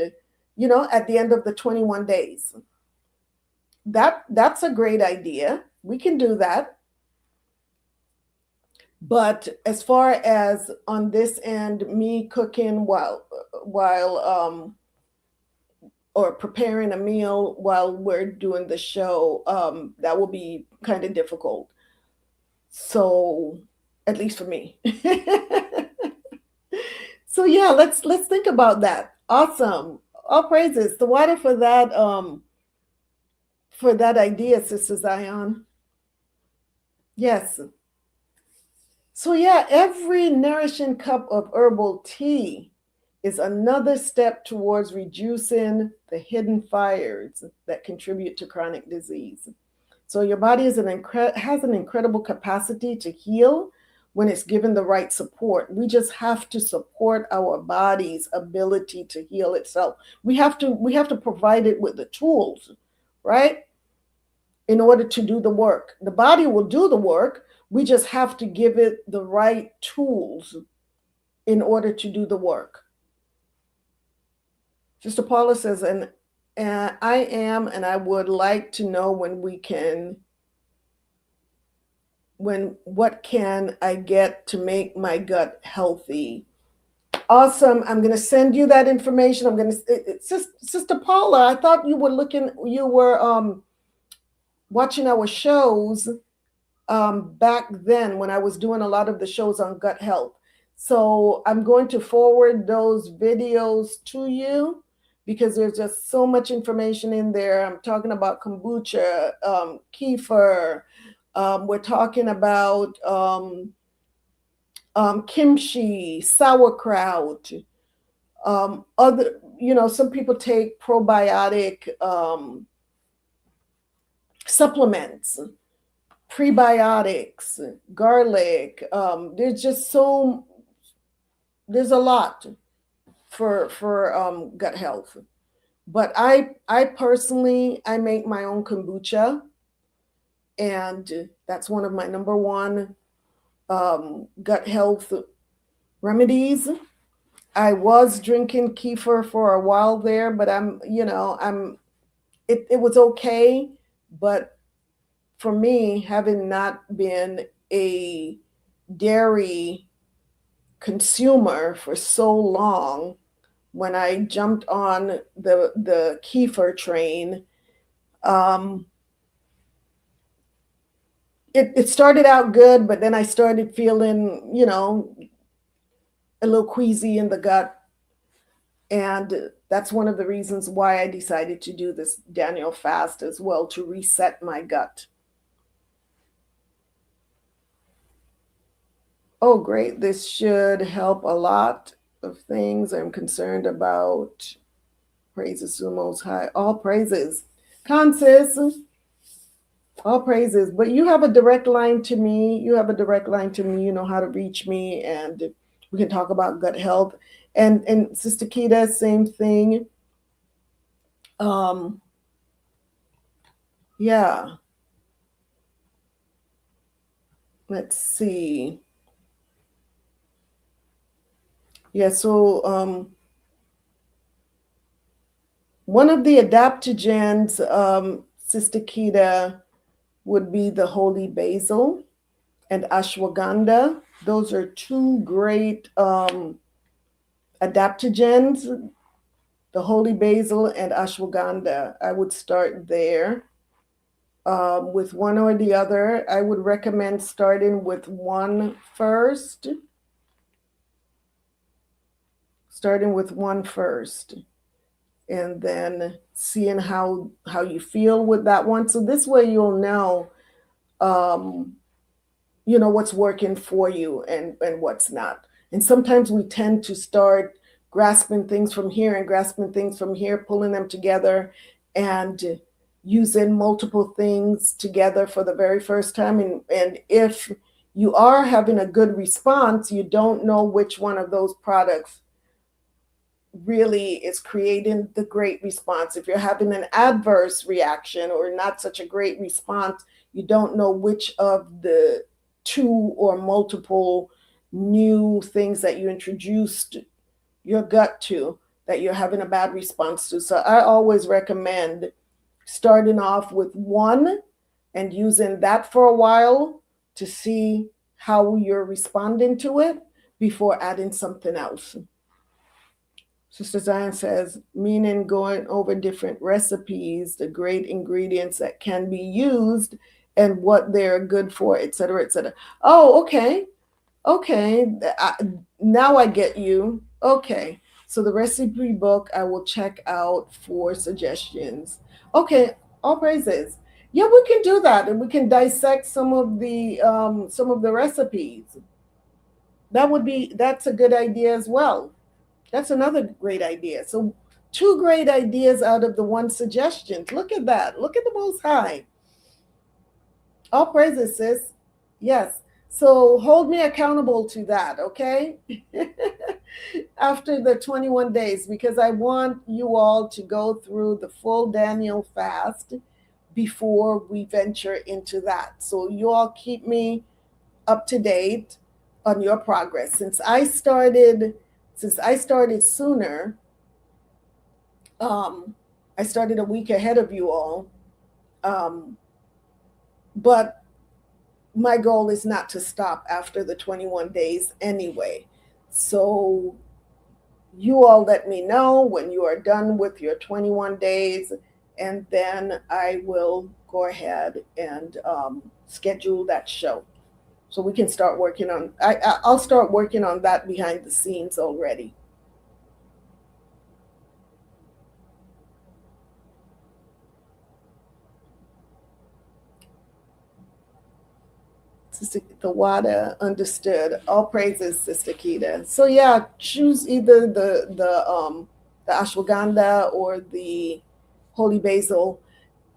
at the end of the 21 days, that's a great idea. We can do that. But as far as on this end, me cooking while or preparing a meal while we're doing the show, that will be kind of difficult. So, at least for me. So yeah, let's think about that. Awesome. All praises. The water for that idea, Sister Zion. Yes. So yeah, every nourishing cup of herbal tea is another step towards reducing the hidden fires that contribute to chronic disease. So your body has an incredible capacity to heal when it's given the right support. We just have to support our body's ability to heal itself. We have to provide it with the tools, right? In order to do the work. The body will do the work. We just have to give it the right tools in order to do the work. Sister Paula says, and I would like to know what can I get to make my gut healthy? Awesome. I'm going to send you that information. Sister Paula, I thought you were watching our shows back then when I was doing a lot of the shows on gut health. So I'm going to forward those videos to you because there's just so much information in there. I'm talking about kombucha, kefir. We're talking about kimchi, sauerkraut, other, some people take probiotic supplements, prebiotics, garlic. There's a lot for gut health. But I personally, I make my own kombucha. and that's one of my number one gut health remedies. I was drinking kefir for a while there, but it was okay. But for me, having not been a dairy consumer for so long, when I jumped on the kefir train, it started out good, but then I started feeling, a little queasy in the gut. And that's one of the reasons why I decided to do this Daniel fast as well, to reset my gut. Oh, great. This should help a lot of things I'm concerned about. Praises to the Most High. All praises. Consis, all praises. But you have a direct line to me. You have a direct line to me. You know how to reach me, and we can talk about gut health. And Sister Kita, same thing. Yeah. Let's see. Yeah, so one of the adaptogens, Sister Kita, would be the holy basil and ashwagandha. Those are two great adaptogens, the holy basil and ashwagandha. I would start there. With one or the other, I would recommend starting with one first. And then seeing how you feel with that one. So this way you'll know, what's working for you and what's not. And sometimes we tend to start grasping things from here and grasping things from here, pulling them together and using multiple things together for the very first time. And if you are having a good response, you don't know which one of those products really is creating the great response. If you're having an adverse reaction or not such a great response, you don't know which of the two or multiple new things that you introduced your gut to that you're having a bad response to. So I always recommend starting off with one and using that for a while to see how you're responding to it before adding something else. Sister Zion says, meaning going over different recipes, the great ingredients that can be used and what they're good for, etc., etc. Oh, okay. Now I get you. Okay. So the recipe book I will check out for suggestions. Okay, all praises. Yeah, we can do that, and we can dissect some of the recipes. That's a good idea as well. That's another great idea. So 2 great ideas out of the 1 suggestion. Look at that. Look at the Most High. All praises, sis. Yes. So hold me accountable to that, okay? After the 21 days, because I want you all to go through the full Daniel fast before we venture into that. So you all keep me up to date on your progress. Since I started sooner, I started a week ahead of you all. But my goal is not to stop after the 21 days anyway. So you all let me know when you are done with your 21 days, and then I will go ahead and schedule that show. So we can start working on, I'll start working on that behind the scenes already. Sister Thawada, understood. All praises, Sister Kita. So yeah, choose either the ashwagandha or the holy basil.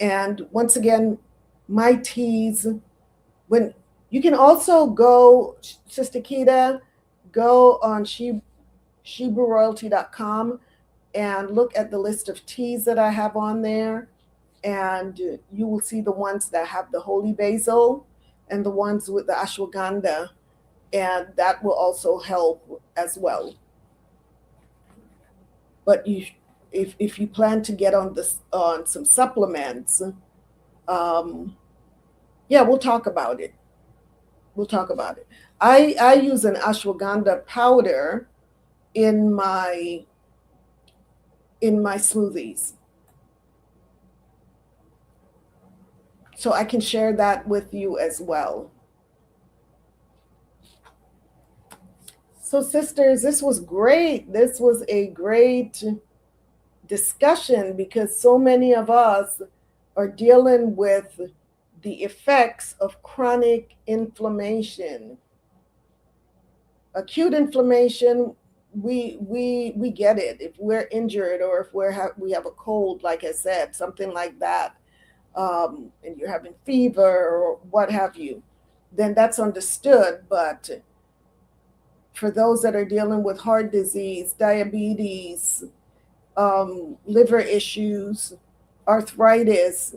And once again, my teas, when you can also go, Sister Kita, go on ShebrewRoyalty.com and look at the list of teas that I have on there. and you will see the ones that have the holy basil and the ones with the ashwagandha, and that will also help as well. But if you plan to get on some supplements, yeah, we'll talk about it. I use an ashwagandha powder in my smoothies, so I can share that with you as well. So sisters, this was great. This was a great discussion because so many of us are dealing with the effects of chronic inflammation. Acute inflammation, we get it. If we're injured or if we have a cold, like I said, something like that, and you're having fever or what have you, then that's understood. But for those that are dealing with heart disease, diabetes, liver issues, arthritis,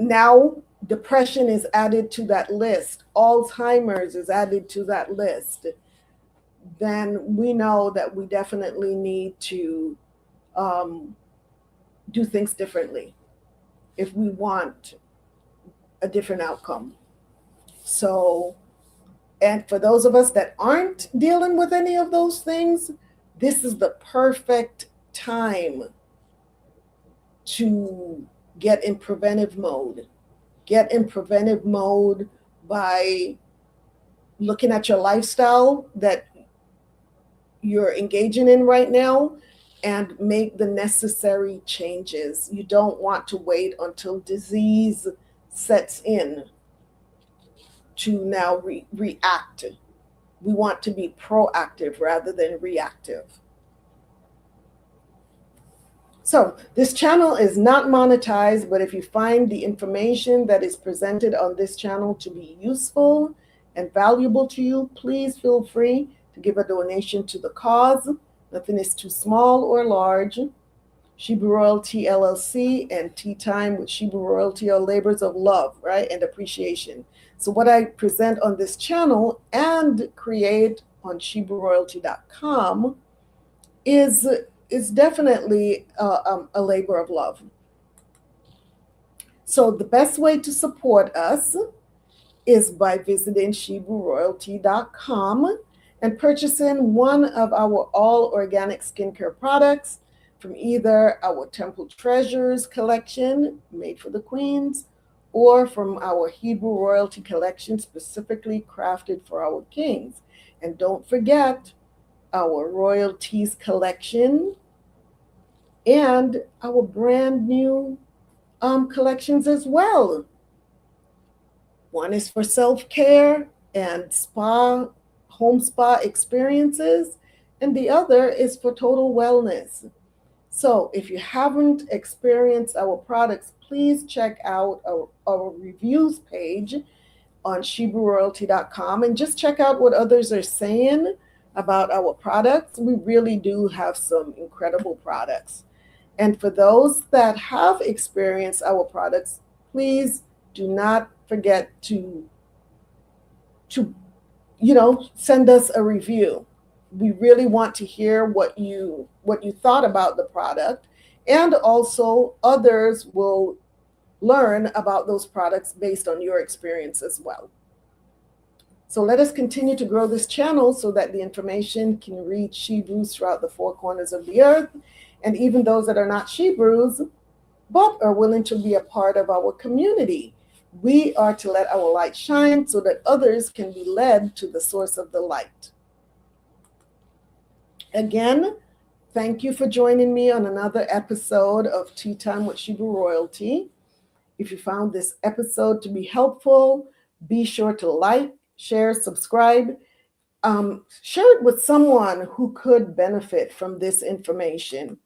now depression is added to that list, Alzheimer's is added to that list, then we know that we definitely need to do things differently if we want a different outcome. So, and for those of us that aren't dealing with any of those things, this is the perfect time to get in preventive mode. Get in preventive mode by looking at your lifestyle that you're engaging in right now and make the necessary changes. You don't want to wait until disease sets in to now react. We want to be proactive rather than reactive. So this channel is not monetized, but if you find the information that is presented on this channel to be useful and valuable to you, please feel free to give a donation to the cause. Nothing is too small or large. Shebrew Royalty LLC and Tea Time with Shebrew Royalty are labors of love, right, and appreciation. So what I present on this channel and create on ShebrewRoyalty.com is definitely a labor of love. So the best way to support us is by visiting ShebrewRoyalty.com and purchasing one of our all organic skincare products from either our Temple Treasures collection, made for the queens, or from our Hebrew Royalty collection, specifically crafted for our kings. And don't forget our Royalties collection and our brand new collections as well. One is for self-care and home spa experiences, and the other is for total wellness. So if you haven't experienced our products, please check out our reviews page on ShebrewRoyalty.com and just check out what others are saying about our products. We really do have some incredible products. And for those that have experienced our products, please do not forget to send us a review. We really want to hear what you thought about the product, and also others will learn about those products based on your experience as well. So let us continue to grow this channel so that the information can reach Shebrews throughout the four corners of the earth, and even those that are not Shebrews but are willing to be a part of our community. We are to let our light shine so that others can be led to the source of the light. Again, thank you for joining me on another episode of Tea Time with Shebrew Royalty. If you found this episode to be helpful, be sure to like, share, subscribe. Share it with someone who could benefit from this information.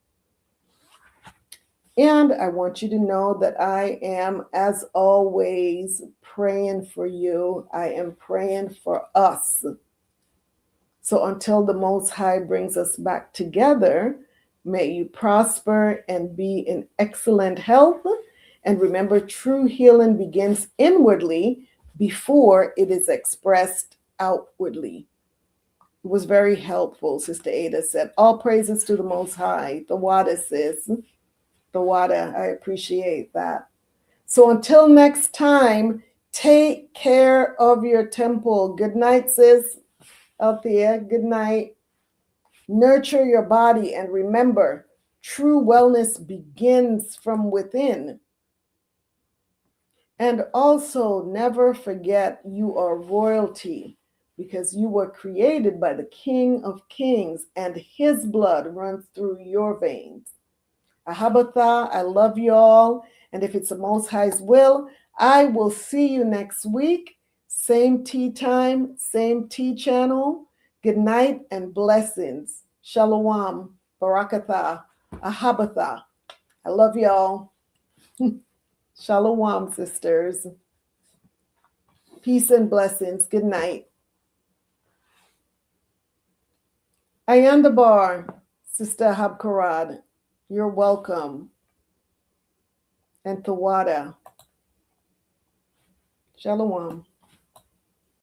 And I want you to know that I am, as always, praying for you. I am praying for us. So until the Most High brings us back together, May you prosper and be in excellent health. And remember, true healing begins inwardly before it is expressed outwardly. It was very helpful, Sister Ada said. All praises to the Most High. The water, sis. The water. I appreciate that. So until next time, take care of your temple. Good night, sis. Althea, good night. Nurture your body and remember, true wellness begins from within. And also never forget you are royalty because you were created by the King of Kings and his blood runs through your veins. AHAYAH, I love you all. And if it's the Most High's will, I will see you next week. Same tea time, same tea channel. Good night and blessings. Shalom, Barakatah, AHAYAH. I love y'all. Shalom, sisters. Peace and blessings. Good night. Ayandabar, Sister Habkarad, you're welcome. And Tawada. Shalom.